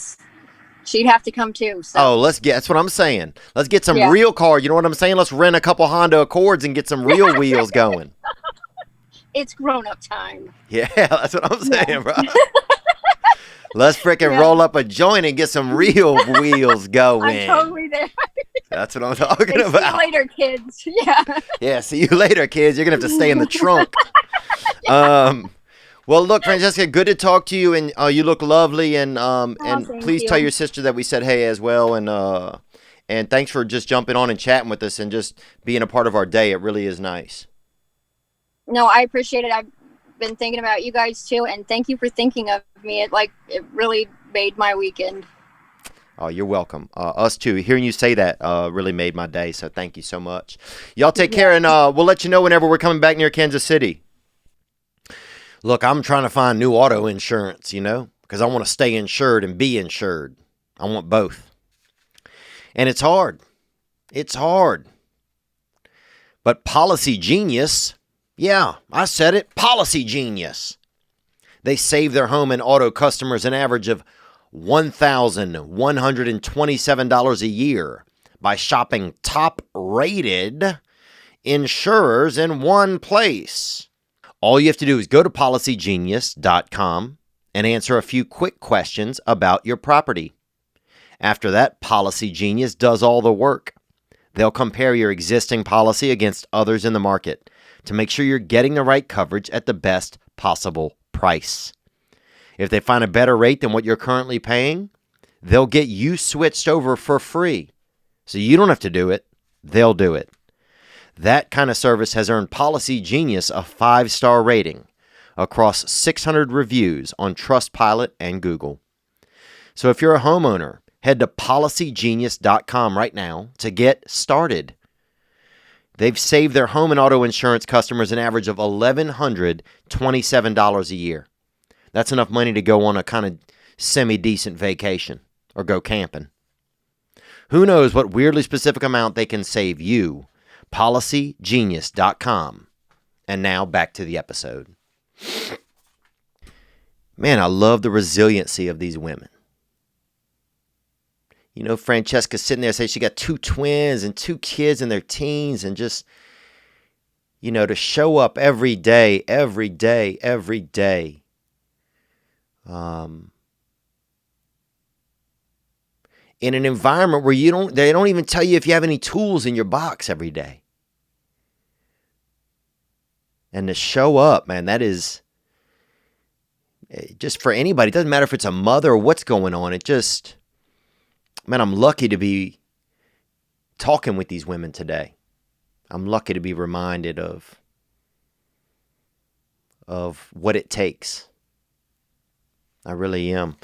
have to come too. So. Oh, that's what I'm saying. Let's get some real cars. You know what I'm saying? Let's rent a couple Honda Accords and get some real wheels going. It's grown-up time. Yeah, that's what I'm saying, bro. Let's freaking roll up a joint and get some real wheels going. I'm totally there. That's what I'm talking about. See you later, kids. Yeah. Yeah, see you later, kids. You're going to have to stay in the trunk. Well, look, Francesca, good to talk to you, and you look lovely, and please tell your sister that we said hey as well, and thanks for just jumping on and chatting with us and just being a part of our day. It really is nice. No, I appreciate it. I've been thinking about you guys too, and thank you for thinking of me. It really made my weekend. Oh, you're welcome. Us too. Hearing you say that really made my day, so thank you so much. Y'all take care, and we'll let you know whenever we're coming back near Kansas City. Look, I'm trying to find new auto insurance, because I want to stay insured and be insured. I want both. And it's hard. It's hard. But Policy Genius, yeah, I said it, Policy Genius. They save their home and auto customers an average of $1,127 a year by shopping top-rated insurers in one place. All you have to do is go to policygenius.com and answer a few quick questions about your property. After that, Policy Genius does all the work. They'll compare your existing policy against others in the market to make sure you're getting the right coverage at the best possible price. If they find a better rate than what you're currently paying, they'll get you switched over for free. So you don't have to do it. They'll do it. That kind of service has earned Policy Genius a 5-star rating across 600 reviews on Trustpilot and Google. So if you're a homeowner, head to policygenius.com right now to get started. They've saved their home and auto insurance customers an average of $1,127 a year. That's enough money to go on a kind of semi-decent vacation or go camping. Who knows what weirdly specific amount they can save you. Policygenius.com. And now back to the episode. Man, I love the resiliency of these women. You know, Francesca sitting there saying she got 2 twins and 2 kids in their teens, and just, you know, to show up every day, in an environment where they don't even tell you if you have any tools in your box every day. And to show up, man, that is just for anybody. It doesn't matter if it's a mother or what's going on. It just, man, I'm lucky to be talking with these women today. I'm lucky to be reminded of what it takes. I really am.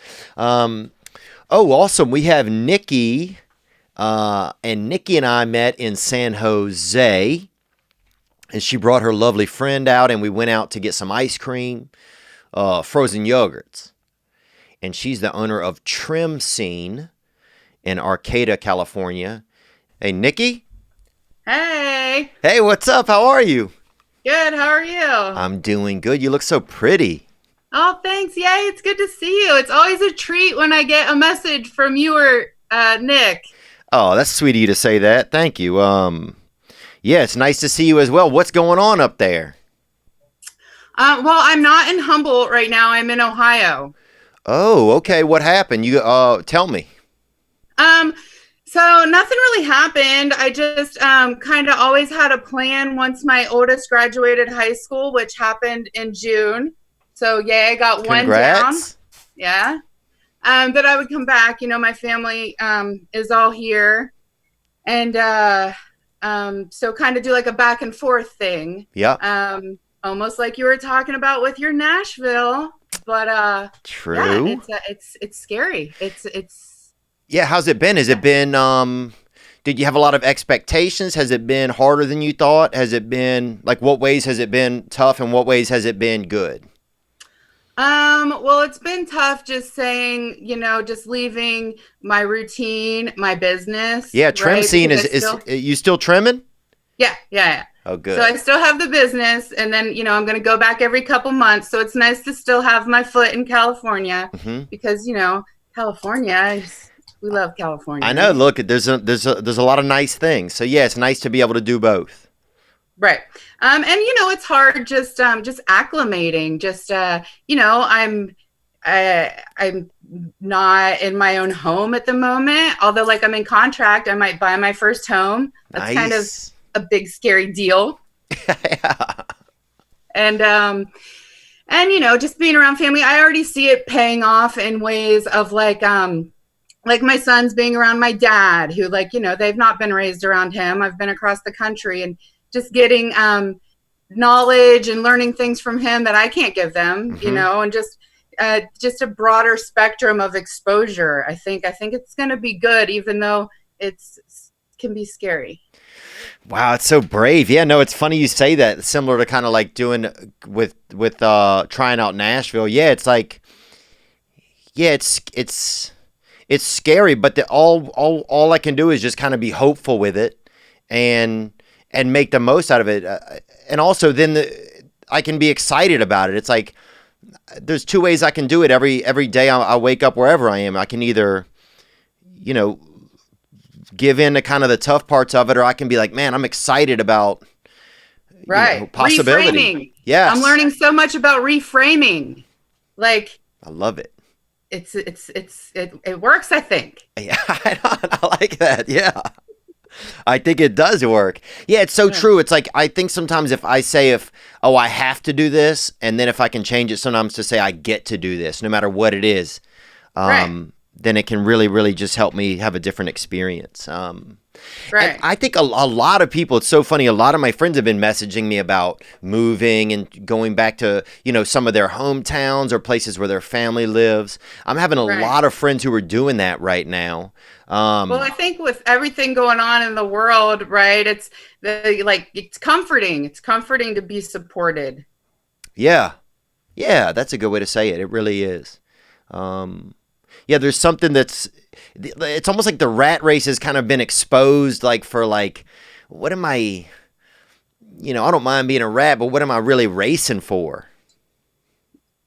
Awesome. We have Nikki, and Nikki and I met in San Jose, and she brought her lovely friend out, and we went out to get some ice cream, frozen yogurts. And she's the owner of Trim Scene in Arcata, California. Hey, Nikki. Hey. Hey, what's up? How are you? Good. How are you? I'm doing good. You look so pretty. Oh, thanks. Yay. It's good to see you. It's always a treat when I get a message from you or Nick. Oh, that's sweet of you to say that. Thank you. Yeah, it's nice to see you as well. What's going on up there? Well, I'm not in Humboldt right now. I'm in Ohio. Oh, okay. What happened? You tell me. So nothing really happened. I just kind of always had a plan once my oldest graduated high school, which happened in June. So I got one down. Yeah. That I would come back. You know, my family is all here. And so kind of do like a back and forth thing. Yeah. Almost like you were talking about with your Nashville. But true. Yeah, it's scary. It's Yeah, how's it been? Has it been did you have a lot of expectations? Has it been harder than you thought? Has it been like, what ways has it been tough and what ways has it been good? Well, it's been tough just saying, you know, just leaving my routine, my business. Yeah, Trim right? Scene is you still trimming? Yeah. Oh, good. So I still have the business, and then, you know, I'm going to go back every couple months. So it's nice to still have my foot in California because, you know, California, we love California. I know. Look, there's a lot of nice things. So yeah, it's nice to be able to do both. Right. And you know, it's hard just acclimating, you know, I'm not in my own home at the moment, although like I'm in contract, I might buy my first home. That's kind of a big, scary deal. Yeah. And you know, just being around family, I already see it paying off in ways of like my sons being around my dad, who, like, you know, they've not been raised around him. I've been across the country and just getting knowledge and learning things from him that I can't give them, you know, and just a broader spectrum of exposure. I think it's going to be good, even though can be scary. Wow, it's so brave. Yeah, no, it's funny you say that. It's similar to kind of like doing with trying out Nashville. Yeah, it's like, yeah, it's scary, but all I can do is just kind of be hopeful with it and make the most out of it. And also then I can be excited about it. It's like, there's 2 ways I can do it every day. I wake up wherever I am. I can either, you know, give in to kind of the tough parts of it, or I can be like, man, I'm excited about possibility. Reframing. Yes. I'm learning so much about reframing. Like, I love it. It works, I think. Yeah, I like that. Yeah. I think it does work. Yeah, it's so true. It's like, I think sometimes if I say I have to do this, and then if I can change it sometimes to say I get to do this, no matter what it is, then it can really, really just help me have a different experience. Right. And I think a lot of people, it's so funny, a lot of my friends have been messaging me about moving and going back to, some of their hometowns or places where their family lives. I'm having a lot of friends who are doing that right now. Well, I think with everything going on in the world, right, it's comforting. It's comforting to be supported. Yeah, that's a good way to say it. It really is. There's something it's almost like the rat race has kind of been exposed, like, for like, what am I, I don't mind being a rat, but what am I really racing for?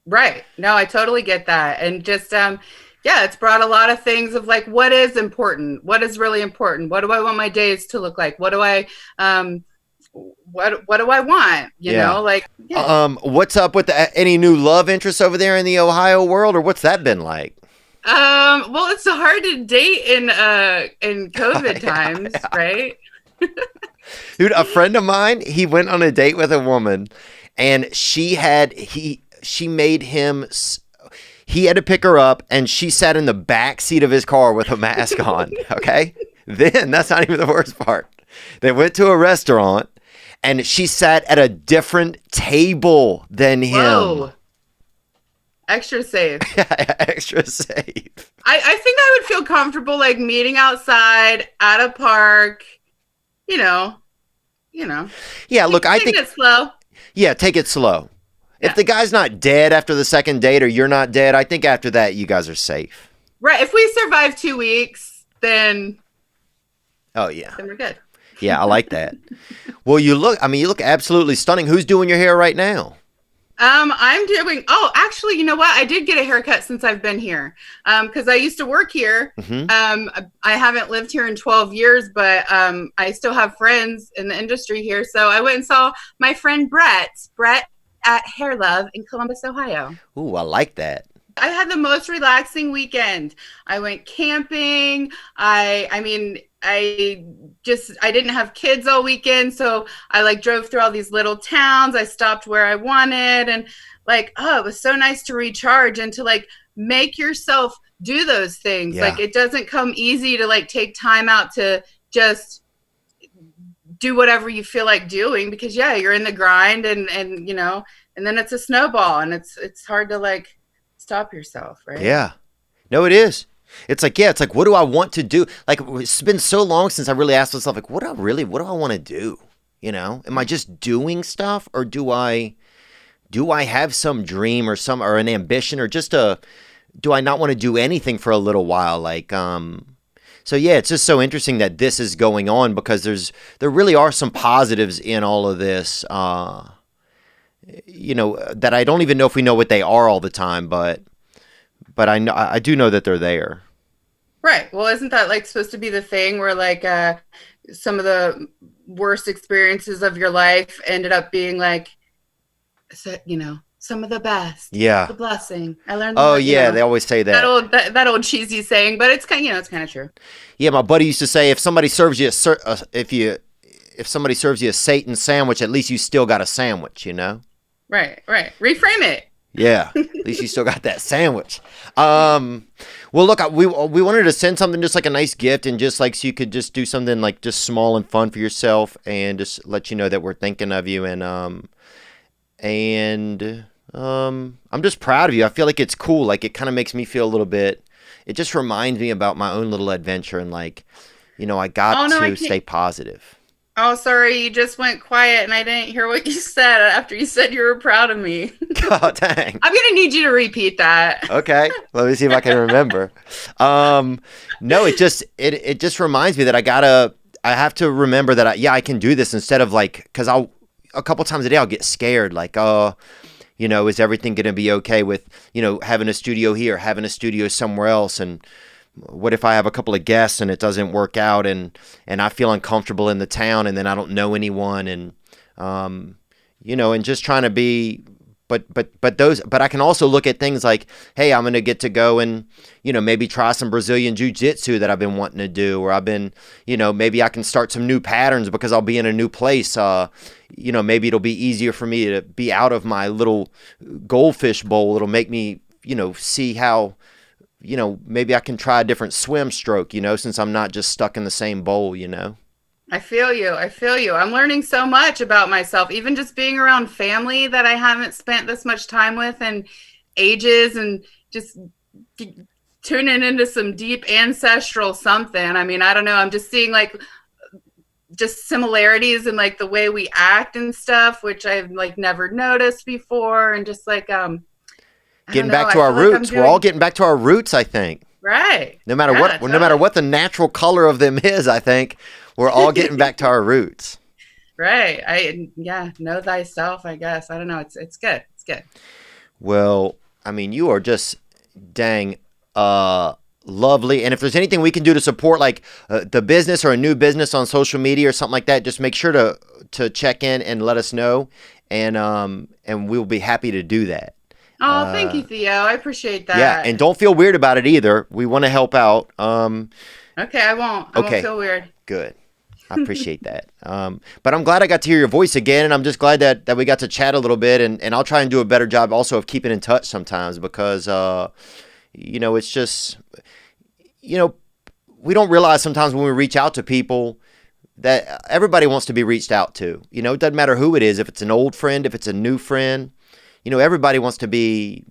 Right. No, I totally get that. And just, it's brought a lot of things of like, what is important? What is really important? What do I want my days to look like? What do I, what do I want? You know, like, what's up with any new love interests over there in the Ohio world, or what's that been like? Well, it's so hard to date in COVID times, right? Dude, a friend of mine, he went on a date with a woman, and he made him, he had to pick her up, and she sat in the back seat of his car with a mask on, okay? Then, that's not even the worst part. They went to a restaurant, and she sat at a different table than him. Whoa. Extra safe. Extra safe. I think I would feel comfortable like meeting outside at a park, Yeah, look, I think it's slow. Yeah, take it slow. Yeah. If the guy's not dead after the second date, or you're not dead, I think after that you guys are safe. Right. If we survive 2 weeks, then then we're good. Yeah, I like that. Well, you look absolutely stunning. Who's doing your hair right now? Actually, you know what? I did get a haircut since I've been here. Because I used to work here. Mm-hmm. I haven't lived here in 12 years, but I still have friends in the industry here. So I went and saw my friend Brett at Hair Love in Columbus, Ohio. Ooh, I like that. I had the most relaxing weekend. I went camping. I didn't have kids all weekend, so I like drove through all these little towns. I stopped where I wanted, and it was so nice to recharge and to like make yourself do those things. Yeah. Like, it doesn't come easy to like take time out to just do whatever you feel like doing, because you're in the grind, and then it's a snowball, and it's hard to like stop yourself, right? Yeah. No, it is. It's like, what do I want to do? Like, it's been so long since I really asked myself, like, what do I want to do? Am I just doing stuff, or do I have some dream or an ambition, or do I not want to do anything for a little while? Like, so yeah, it's just so interesting that this is going on, because there really are some positives in all of this, that I don't even know if we know what they are all the time, but I do know that they're there. Right. Well, isn't that like supposed to be the thing where like some of the worst experiences of your life ended up being like, some of the best. Yeah. The blessing. I learned. They always say that. That old cheesy saying, but it's kind of true. Yeah, my buddy used to say, if somebody serves you if somebody serves you a Satan sandwich, at least you still got a sandwich, Right. Reframe it. Yeah, at least you still got that sandwich. Well, look, we wanted to send something, just like a nice gift, and just like so you could just do something like just small and fun for yourself, and just let you know that we're thinking of you, and I'm just proud of you. I feel like it's cool. Like, it kind of makes me feel a little bit. It just reminds me about my own little adventure, and like, I got to stay positive. Oh, sorry, you just went quiet and I didn't hear what you said after you said you were proud of me. Oh, dang. I'm going to need you to repeat that. Okay. Let me see if I can remember. No, it just reminds me that I have to remember that I can do this, instead of like, because a couple times a day I'll get scared, like, is everything going to be okay with, having a studio here, having a studio somewhere else, and what if I have a couple of guests and it doesn't work out, and I feel uncomfortable in the town, and then I don't know anyone, and and just trying to be but I can also look at things like, hey, I'm going to get to go and, maybe try some Brazilian jiu-jitsu that I've been wanting to do, or I've been, maybe I can start some new patterns because I'll be in a new place. Maybe it'll be easier for me to be out of my little goldfish bowl. It'll make me, see how, maybe I can try a different swim stroke, since I'm not just stuck in the same bowl, I feel you. I'm learning so much about myself, even just being around family that I haven't spent this much time with in ages, and just tuning into some deep ancestral something. I mean, I don't know. I'm just seeing like just similarities in like the way we act and stuff, which I've like never noticed before. And just like, getting back to our roots. We're all getting back to our roots, I think. Right. No matter no matter what the natural color of them is, I think we're all getting back to our roots. Right. Know thyself, I guess. I don't know. It's good. It's good. Well, I mean, you are just dang lovely. And if there's anything we can do to support like the business or a new business on social media or something like that, just make sure to check in and let us know. And we'll be happy to do that. Oh, thank you, Theo. I appreciate that. Yeah, and don't feel weird about it either. We want to help out. Okay, I won't. I won't feel weird. Good. I appreciate that. But I'm glad I got to hear your voice again, and I'm just glad that we got to chat a little bit, and I'll try and do a better job also of keeping in touch sometimes because, it's just, we don't realize sometimes when we reach out to people that everybody wants to be reached out to. It doesn't matter who it is, if it's an old friend, if it's a new friend. Everybody wants to be,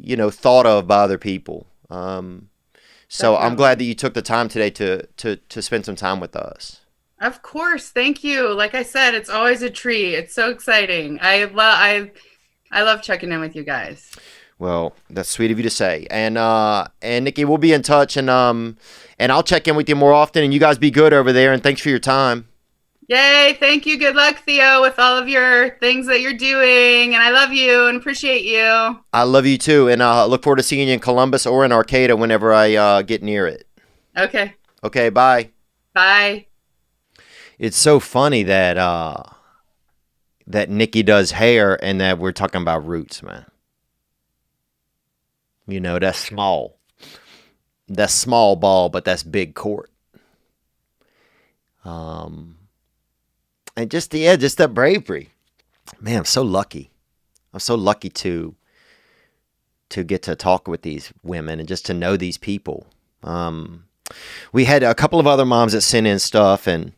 thought of by other people. So I'm glad that you took the time today to spend some time with us. Of course. Thank you. Like I said, it's always a treat. It's so exciting. I love checking in with you guys. Well, that's sweet of you to say. And Nikki, we'll be in touch and I'll check in with you more often, and you guys be good over there. And thanks for your time. Yay. Thank you. Good luck, Theo, with all of your things that you're doing. And I love you and appreciate you. I love you too. And I look forward to seeing you in Columbus or in Arcata whenever I get near it. Okay. Okay. Bye. Bye. It's so funny that Nikki does hair and that we're talking about roots, man. That's small. That's small ball, but that's big court. And just that bravery. Man, I'm so lucky. I'm so lucky to get to talk with these women and just to know these people. We had a couple of other moms that sent in stuff, and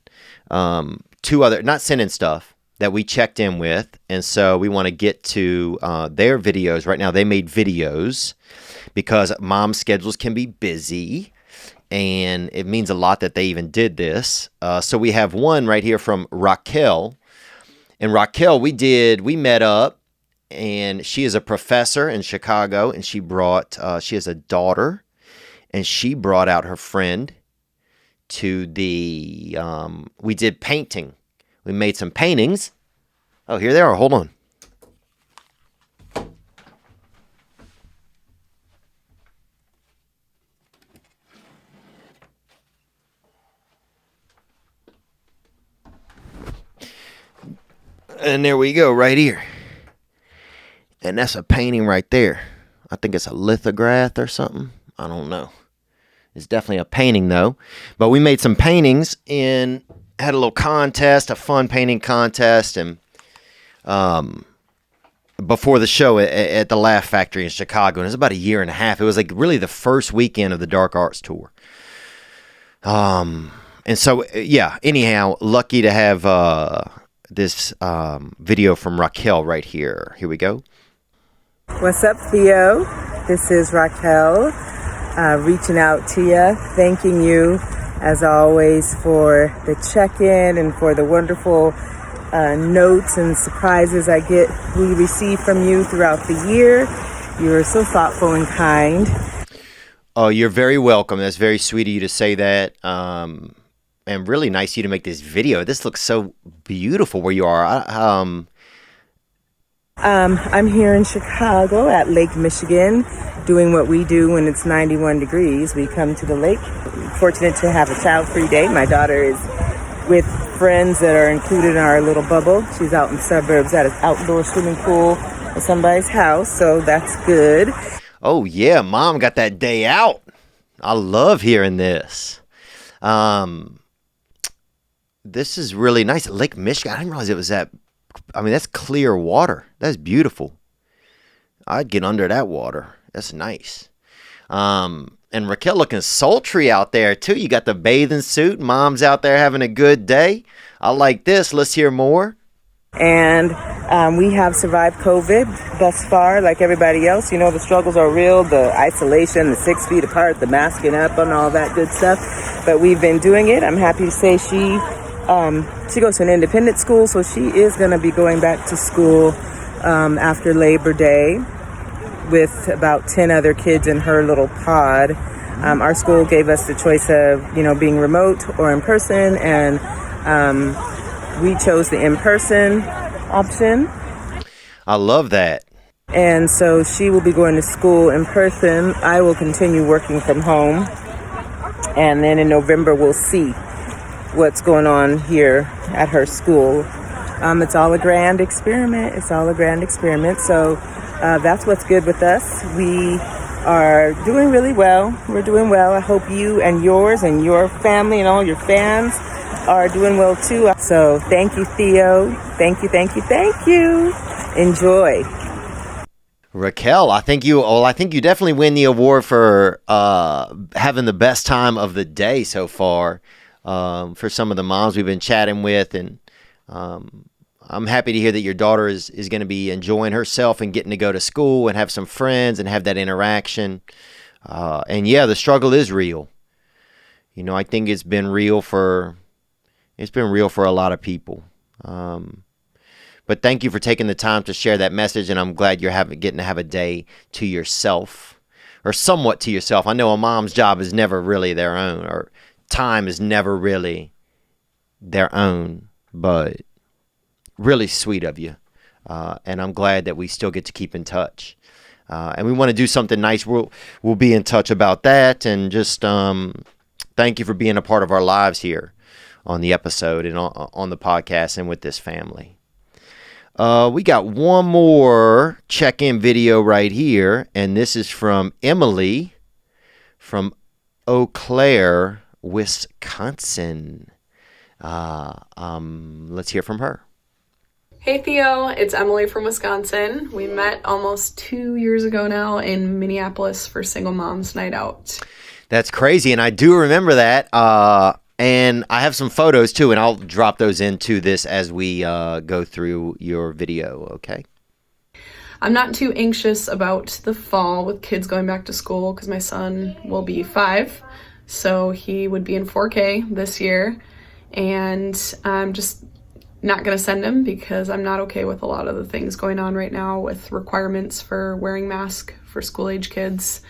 two other, not sent in stuff, that we checked in with. And so we want to get to their videos right now. They made videos because mom schedules can be busy. And it means a lot that they even did this. So we have one right here from Raquel. And Raquel, we met up, and she is a professor in Chicago, and she has a daughter, and she brought out her friend to we did painting. We made some paintings. Oh, here they are. Hold on. And there we go, right here. And that's a painting right there. I think it's a lithograph or something. I don't know. It's definitely a painting, though. But we made some paintings and had a little contest, a fun painting contest. And before the show at the Laugh Factory in Chicago. And it was about a year and a half. It was like really the first weekend of the Dark Arts Tour. And so, yeah, anyhow, lucky to have this video from Raquel right here. Here we go. What's up, Theo? This is Raquel reaching out to you, thanking you as always for the check-in and for the wonderful notes and surprises we receive from you throughout the year. You are so thoughtful and kind. Oh, you're very welcome. That's very sweet of you to say that. And really nice of you to make this video. This looks so beautiful where you are. I'm here in Chicago at Lake Michigan doing what we do when it's 91 degrees. We come to the lake. Fortunate to have a child-free day. My daughter is with friends that are included in our little bubble. She's out in the suburbs at an outdoor swimming pool at somebody's house, so that's good. Oh, yeah, Mom got that day out. I love hearing this. This is really nice. Lake Michigan, I didn't realize it was that. I mean, that's clear water. That's beautiful. I'd get under that water. That's nice. And Raquel looking sultry out there, too. You got the bathing suit. Mom's out there having a good day. I like this. Let's hear more. And we have survived COVID thus far, like everybody else. You know, the struggles are real, the isolation, the 6 feet apart, the masking up and all that good stuff. But we've been doing it. I'm happy to say she goes to an independent school, so she is going to be going back to school after Labor Day with about 10 other kids in her little pod. Our school gave us the choice of, you know, being remote or in person, and we chose the in-person option. I love that. And so she will be going to school in person. I will continue working from home. And then in November, we'll see what's going on here at her school. It's all a grand experiment. So that's what's good with us. We are doing really well. We're doing well. I hope you and yours and your family and all your fans are doing well too. So thank you, Theo. Thank you. Enjoy. Raquel, I think you definitely win the award for having the best time of the day so far for some of the moms we've been chatting with. And I'm happy to hear that your daughter is going to be enjoying herself and getting to go to school and have some friends and have that interaction. And yeah, the struggle is real. You know, I think it's been real for a lot of people. But thank you for taking the time to share that message, and I'm glad you're getting to have a day to yourself, or somewhat to yourself. I know a mom's job is never really their own, or time is never really their own, but really sweet of you. And I'm glad that we still get to keep in touch. And we want to do something nice. We'll be in touch about that, and just thank you for being a part of our lives here on the episode and on the podcast and with this family. We got one more check-in video right here, and this is from Emily from Eau Claire, Wisconsin. Let's hear from her. Hey Theo, it's Emily from Wisconsin. We met almost 2 years ago now in Minneapolis for Single Moms Night Out. That's crazy, and I do remember that. And I have some photos too, and I'll drop those into this as we go through your video, okay? I'm not too anxious about the fall with kids going back to school because my son will be 5, so he would be in 4K this year, and I'm just not going to send him because I'm not okay with a lot of the things going on right now with requirements for wearing masks for school-age kids.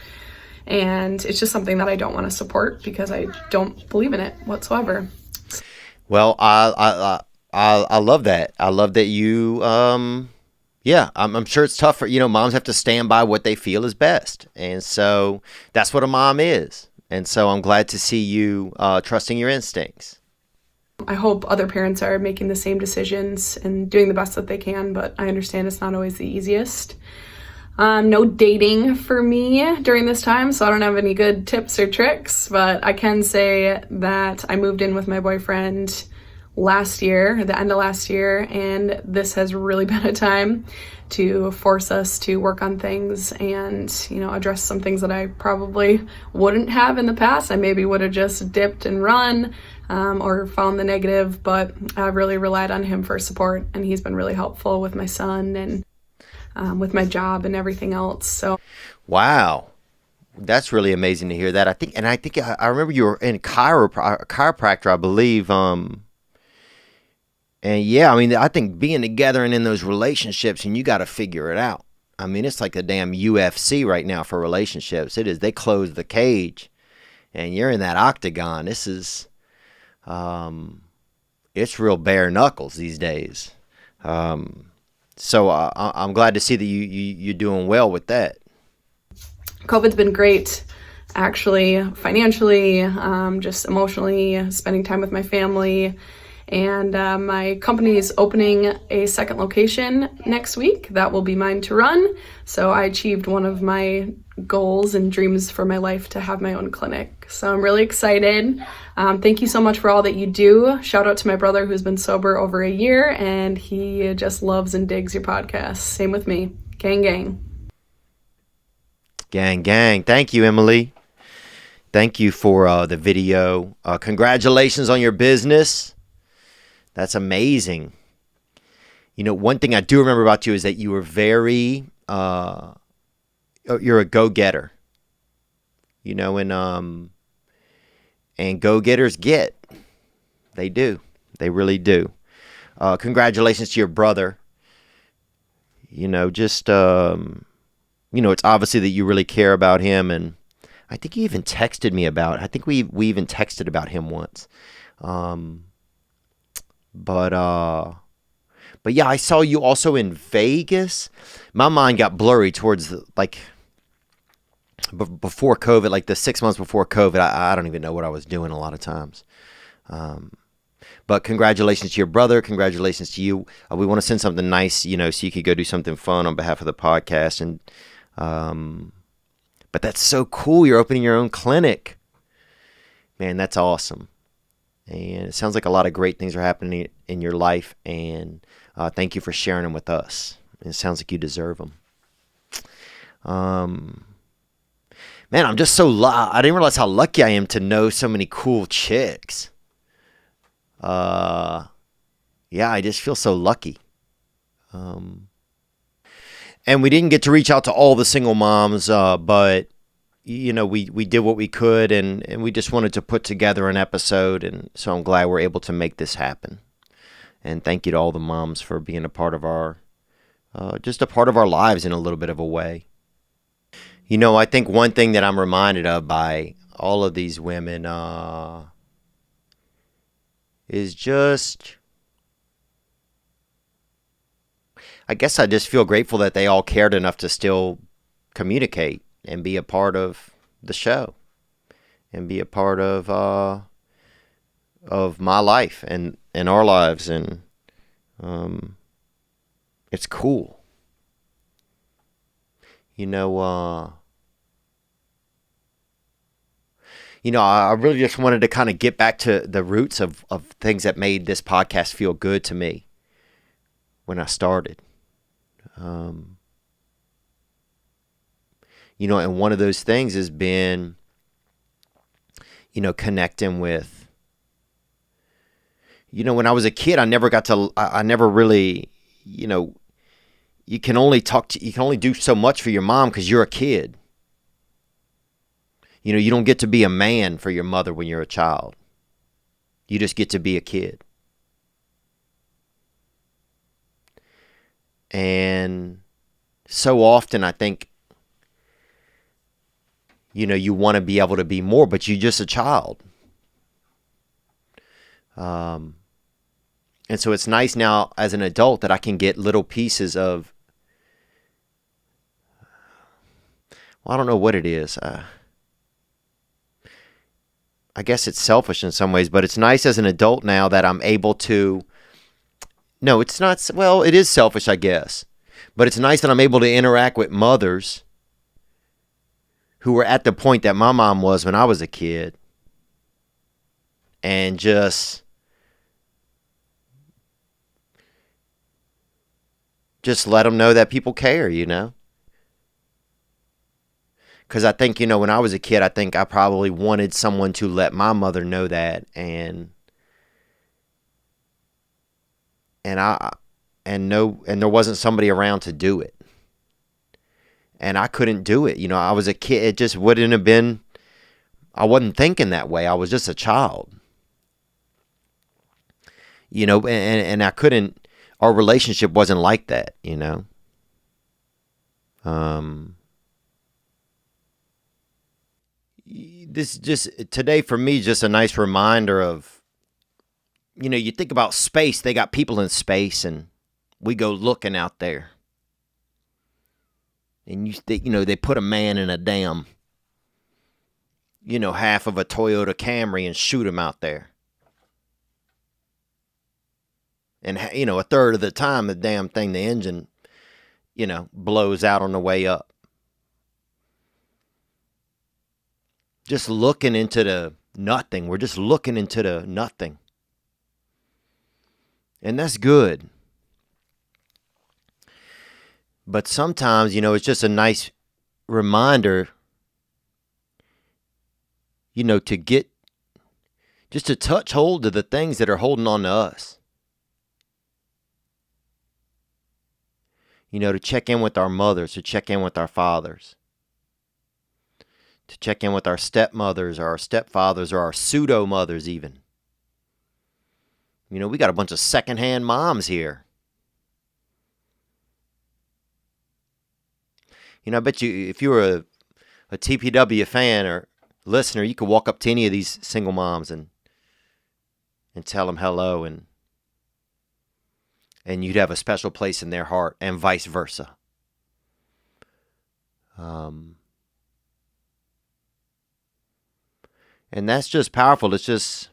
And it's just something that I don't want to support because I don't believe in it whatsoever. Well, I love that. I love that you, I'm sure it's tough for, moms have to stand by what they feel is best. And so that's what a mom is. And so I'm glad to see you trusting your instincts. I hope other parents are making the same decisions and doing the best that they can, but I understand it's not always the easiest. No dating for me during this time, so I don't have any good tips or tricks, but I can say that I moved in with my boyfriend last year, the end of last year, and this has really been a time to force us to work on things and, address some things that I probably wouldn't have in the past. I maybe would have just dipped and run or found the negative, but I really relied on him for support, and he's been really helpful with my son and with my job and everything else. So, wow, that's really amazing to hear that. I remember you were in chiropractor, I believe. And yeah, I think being together and in those relationships, and you got to figure it out. It's like a damn UFC right now for relationships. It is. They close the cage, and you're in that octagon. This is, it's real bare knuckles these days. So I'm glad to see that you're doing well with that. COVID's been great, actually, financially, just emotionally, spending time with my family. And my company is opening a second location next week. That will be mine to run. So I achieved one of my goals and dreams for my life, to have my own clinic. So I'm really excited. Thank you so much for all that you do. Shout out to my brother, who's been sober over a year, and he just loves and digs your podcast. Same with me. Gang, gang. Gang, gang. Thank you, Emily. Thank you for the video. Congratulations on your business. That's amazing. You know, one thing I do remember about you is that you were very, you're a go-getter. You know, and go-getters get. They do. They really do. Congratulations to your brother. You know, just, you know, it's obviously that you really care about him, and I think you even texted me about it. I think we even texted about him once. But yeah, I saw you also in Vegas. My mind got blurry towards before COVID, like the 6 months before COVID. I don't even know what I was doing a lot of times. But congratulations to your brother. Congratulations to you. We want to send something nice, you know, so you could go do something fun on behalf of the podcast. And but that's so cool. You're opening your own clinic. Man, that's awesome. And it sounds like a lot of great things are happening in your life. And thank you for sharing them with us. It sounds like you deserve them. Man, I'm just so I didn't realize how lucky I am to know so many cool chicks. Yeah, I just feel so lucky. And we didn't get to reach out to all the single moms, but you know, we did what we could, and we just wanted to put together an episode, and so I'm glad we're able to make this happen. And thank you to all the moms for being a part of our, just a part of our lives in a little bit of a way. You know, I think one thing that I'm reminded of by all of these women is just, I guess I just feel grateful that they all cared enough to still communicate and be a part of the show and be a part of my life and our lives. And it's cool. You know, I really just wanted to kind of get back to the roots of things that made this podcast feel good to me when I started. You know, and one of those things has been, you know, connecting with, you know, when I was a kid, I never really, you know, you can only do so much for your mom because you're a kid. You know, you don't get to be a man for your mother when you're a child. You just get to be a kid. And so often I think, you know, you want to be able to be more, but you're just a child. And so it's nice now as an adult that I can get little pieces of, well, I don't know what it is. I guess it's selfish in some ways, but it's nice as an adult now that I'm able to, no, it's not, well, it is selfish, I guess, but it's nice that I'm able to interact with mothers who were at the point that my mom was when I was a kid, and just let them know that people care, you know? Because I think, you know, when I was a kid, I think I probably wanted someone to let my mother know that, and there wasn't somebody around to do it. And I couldn't do it. You know, I was a kid. It just wouldn't have been, I wasn't thinking that way. I was just a child. You know, and I couldn't, our relationship wasn't like that, you know. This just, today for me, just a nice reminder of, you know, you think about space, they got people in space, and we go looking out there. And they put a man in a damn, you know, half of a Toyota Camry and shoot him out there. And, a third of the time, the damn thing, the engine, blows out on the way up. Just looking into the nothing. We're just looking into the nothing. And that's good. But sometimes, it's just a nice reminder, to get, just to touch hold of the things that are holding on to us. To check in with our mothers, to check in with our fathers, to check in with our stepmothers or our stepfathers or our pseudo mothers even. We got a bunch of secondhand moms here. I bet you if you were a TPW fan or listener, you could walk up to any of these single moms and tell them hello, and you'd have a special place in their heart, and vice versa. And that's just powerful. It's just,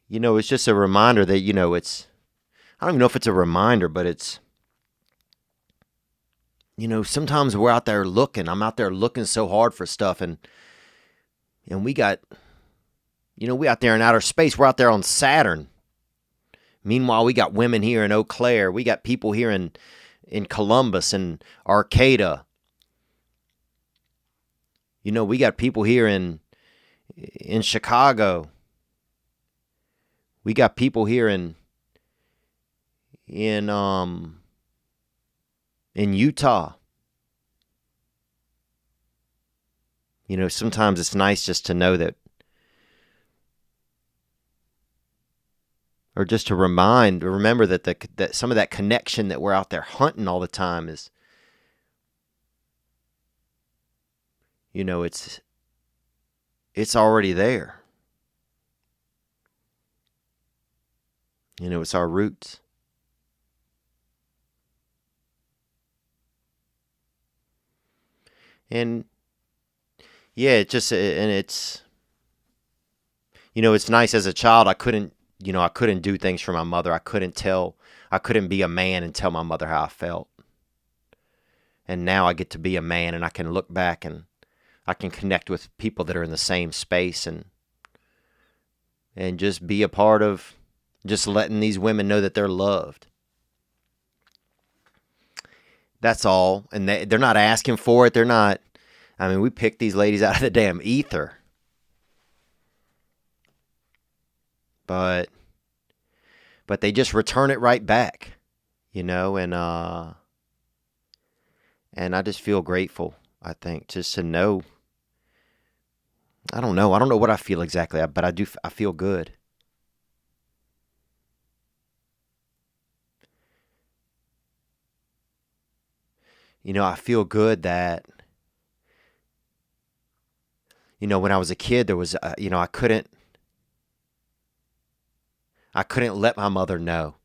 it's just a reminder that, it's, I don't even know if it's a reminder, but it's, sometimes we're out there looking. I'm out there looking so hard for stuff, and we got, we out there in outer space. We're out there on Saturn. Meanwhile, we got women here in Eau Claire. We got people here in Columbus and Arcata. We got people here in Chicago. We got people here in Utah. Sometimes it's nice just to know that, or just to remember that that some of that connection that we're out there hunting all the time is, it's already there. It's our roots. And yeah, it's nice as a child. I couldn't do things for my mother. I couldn't be a man and tell my mother how I felt. And now I get to be a man, and I can look back and I can connect with people that are in the same space and just be a part of just letting these women know that they're loved. That's all. And they're not asking for it. We picked these ladies out of the damn ether. But they just return it right back, and I just feel grateful, I think, just to know. I don't know what I feel exactly, but I feel good. I feel good that, when I was a kid, there was, I couldn't let my mother know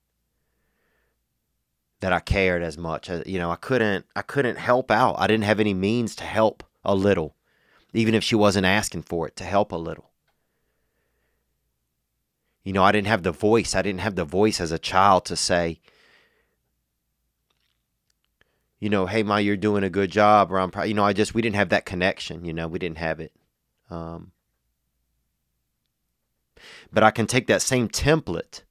that I cared as much. I couldn't help out. I didn't have any means to help a little, even if she wasn't asking for it, to help a little. I didn't have the voice. I didn't have the voice as a child to say, hey, Ma, you're doing a good job, or I'm proud. We didn't have that connection. We didn't have it. But I can take that same template,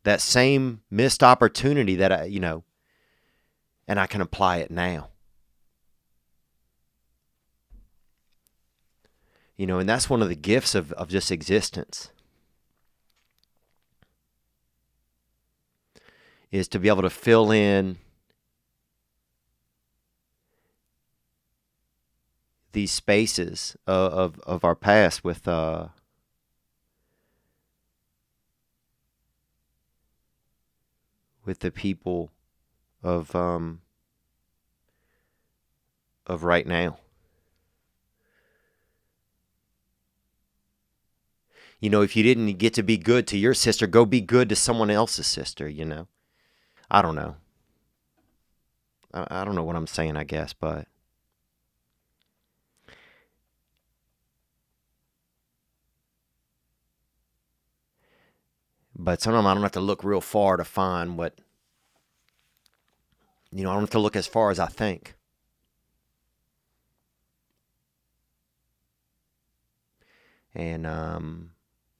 that same missed opportunity that and I can apply it now. And that's one of the gifts of just existence, is to be able to fill in these spaces of our past with the people of right now. If you didn't get to be good to your sister, go be good to someone else's sister, I don't know. I don't know what I'm saying, I guess, but But sometimes I don't have to look real far to find what, I don't have to look as far as I think. And,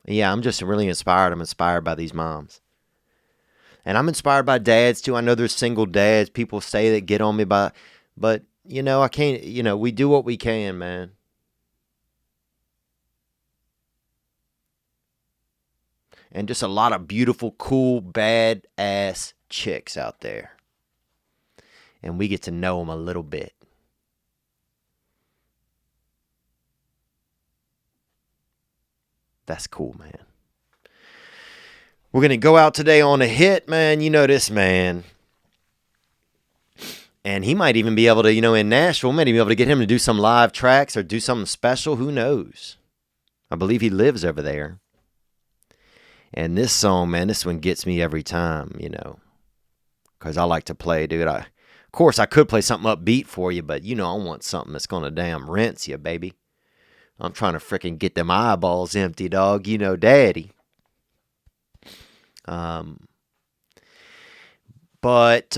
yeah, I'm just really inspired. I'm inspired by these moms. And I'm inspired by dads, too. I know there's single dads. People say that get on me but, I can't, we do what we can, man. And just a lot of beautiful, cool, badass chicks out there. And we get to know them a little bit. That's cool, man. We're going to go out today on a hit, man. You know this man. And he might even be able to, in Nashville, maybe be able to get him to do some live tracks or do something special. Who knows? I believe he lives over there. And this song, man, this one gets me every time, because I like to play, dude. Of course, I could play something upbeat for you, but, I want something that's going to damn rinse you, baby. I'm trying to frickin' get them eyeballs empty, dog. Daddy. But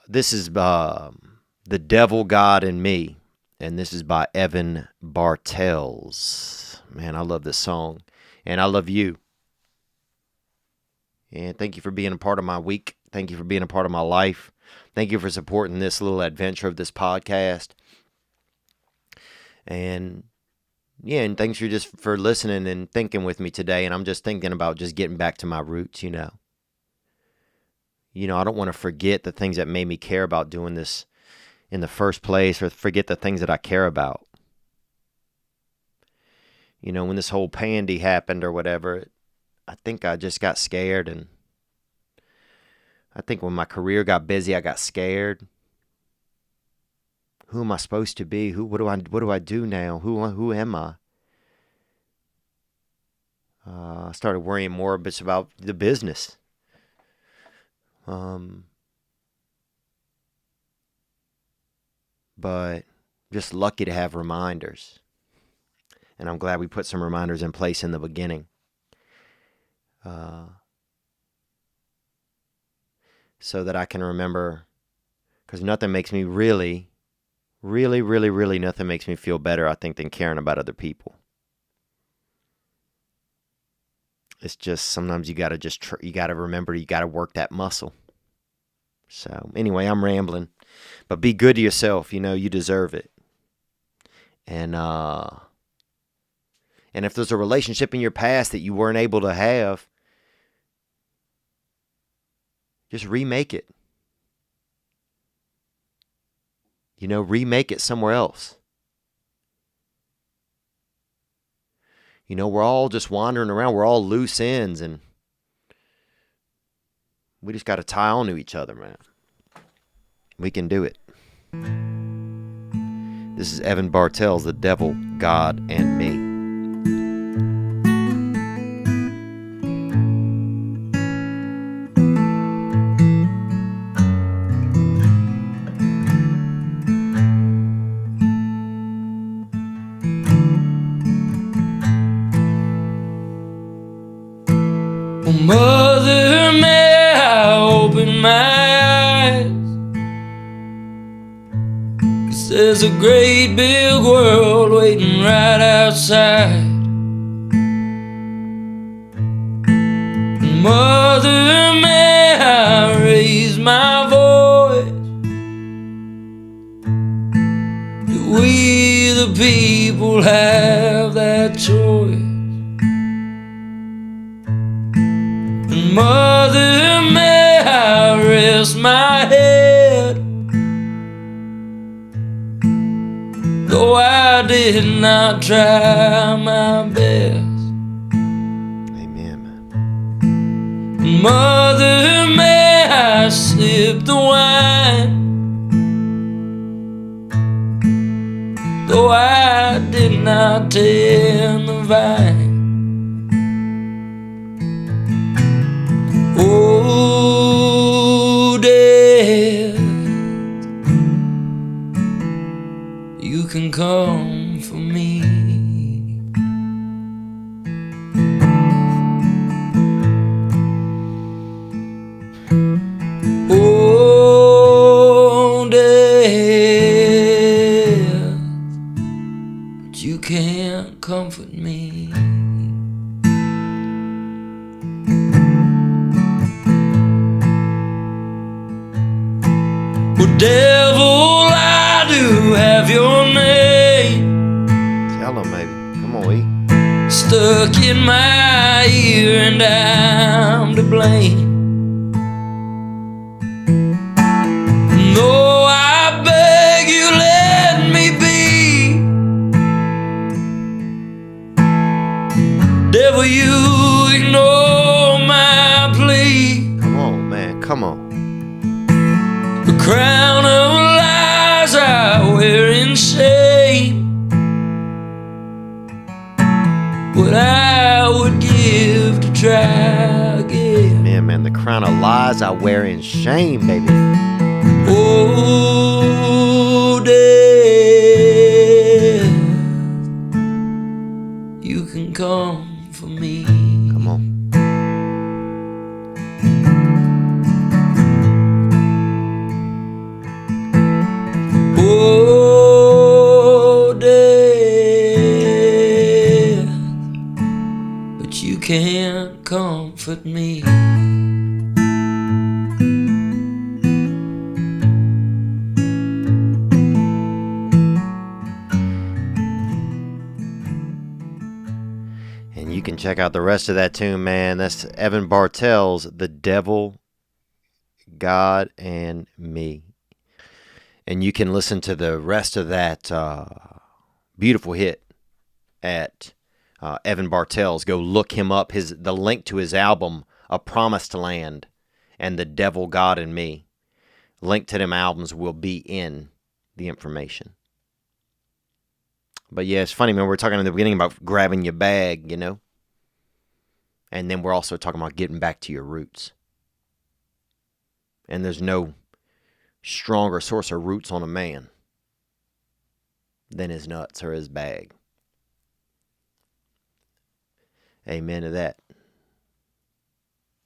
this is The Devil, God, and Me. And this is by Evan Bartels. Man, I love this song. And I love you. And thank you for being a part of my week. Thank you for being a part of my life. Thank you for supporting this little adventure of this podcast. And yeah, and thanks for listening and thinking with me today. And I'm just thinking about just getting back to my roots, I don't want to forget the things that made me care about doing this in the first place, or forget the things that I care about. When this whole pandy happened or whatever, I think I just got scared, and I think when my career got busy, I got scared. Who am I supposed to be? What do I do now? Who am I? I started worrying more about the business. But just lucky to have reminders. And I'm glad we put some reminders in place in the beginning. So that I can remember, because nothing makes me really nothing makes me feel better, I think, than caring about other people. It's just sometimes you got to remember, you got to work that muscle. So anyway, I'm rambling, but be good to yourself. You deserve it. And if there's a relationship in your past that you weren't able to have, just remake it. Remake it somewhere else. We're all just wandering around. We're all loose ends, and we just got to tie on to each other, man. We can do it. This is Evan Bartels, The Devil, God, and Me. Mother, may I open my eyes? 'Cause there's a great big world waiting right outside. Mother, may I raise my voice? Do we the people have that choice? Mother, may I rest my head? Though I did not try my best. Amen, man. Mother, may I sip the wine? Though I did not tend the vine. Oh, death, you can come for me. Devil, I do have your name. Tell him, maybe. Come on, E. Stuck in my ear and I'm to blame. No, I beg you, let me be. Devil, you ignore my plea. Come on, man. Come on. The crown of lies I wear in shame. What I would give to try again. Yeah, man. The crown of lies I wear in shame, baby. Oh, death, you can come for me. Come on. Oh, death, but you can't comfort me. And you can check out the rest of that tune, man. That's Evan Bartell's The Devil, God, and Me. And you can listen to the rest of that beautiful hit at Evan Bartell's. Go look him up. The link to his album, A Promised Land, and The Devil, God, and Me. Link to them albums will be in the information. But yeah, it's funny, man. We're talking in the beginning about grabbing your bag, you know? And then we're also talking about getting back to your roots. And there's no stronger source of roots on a man than his nuts or his bag. Amen to that.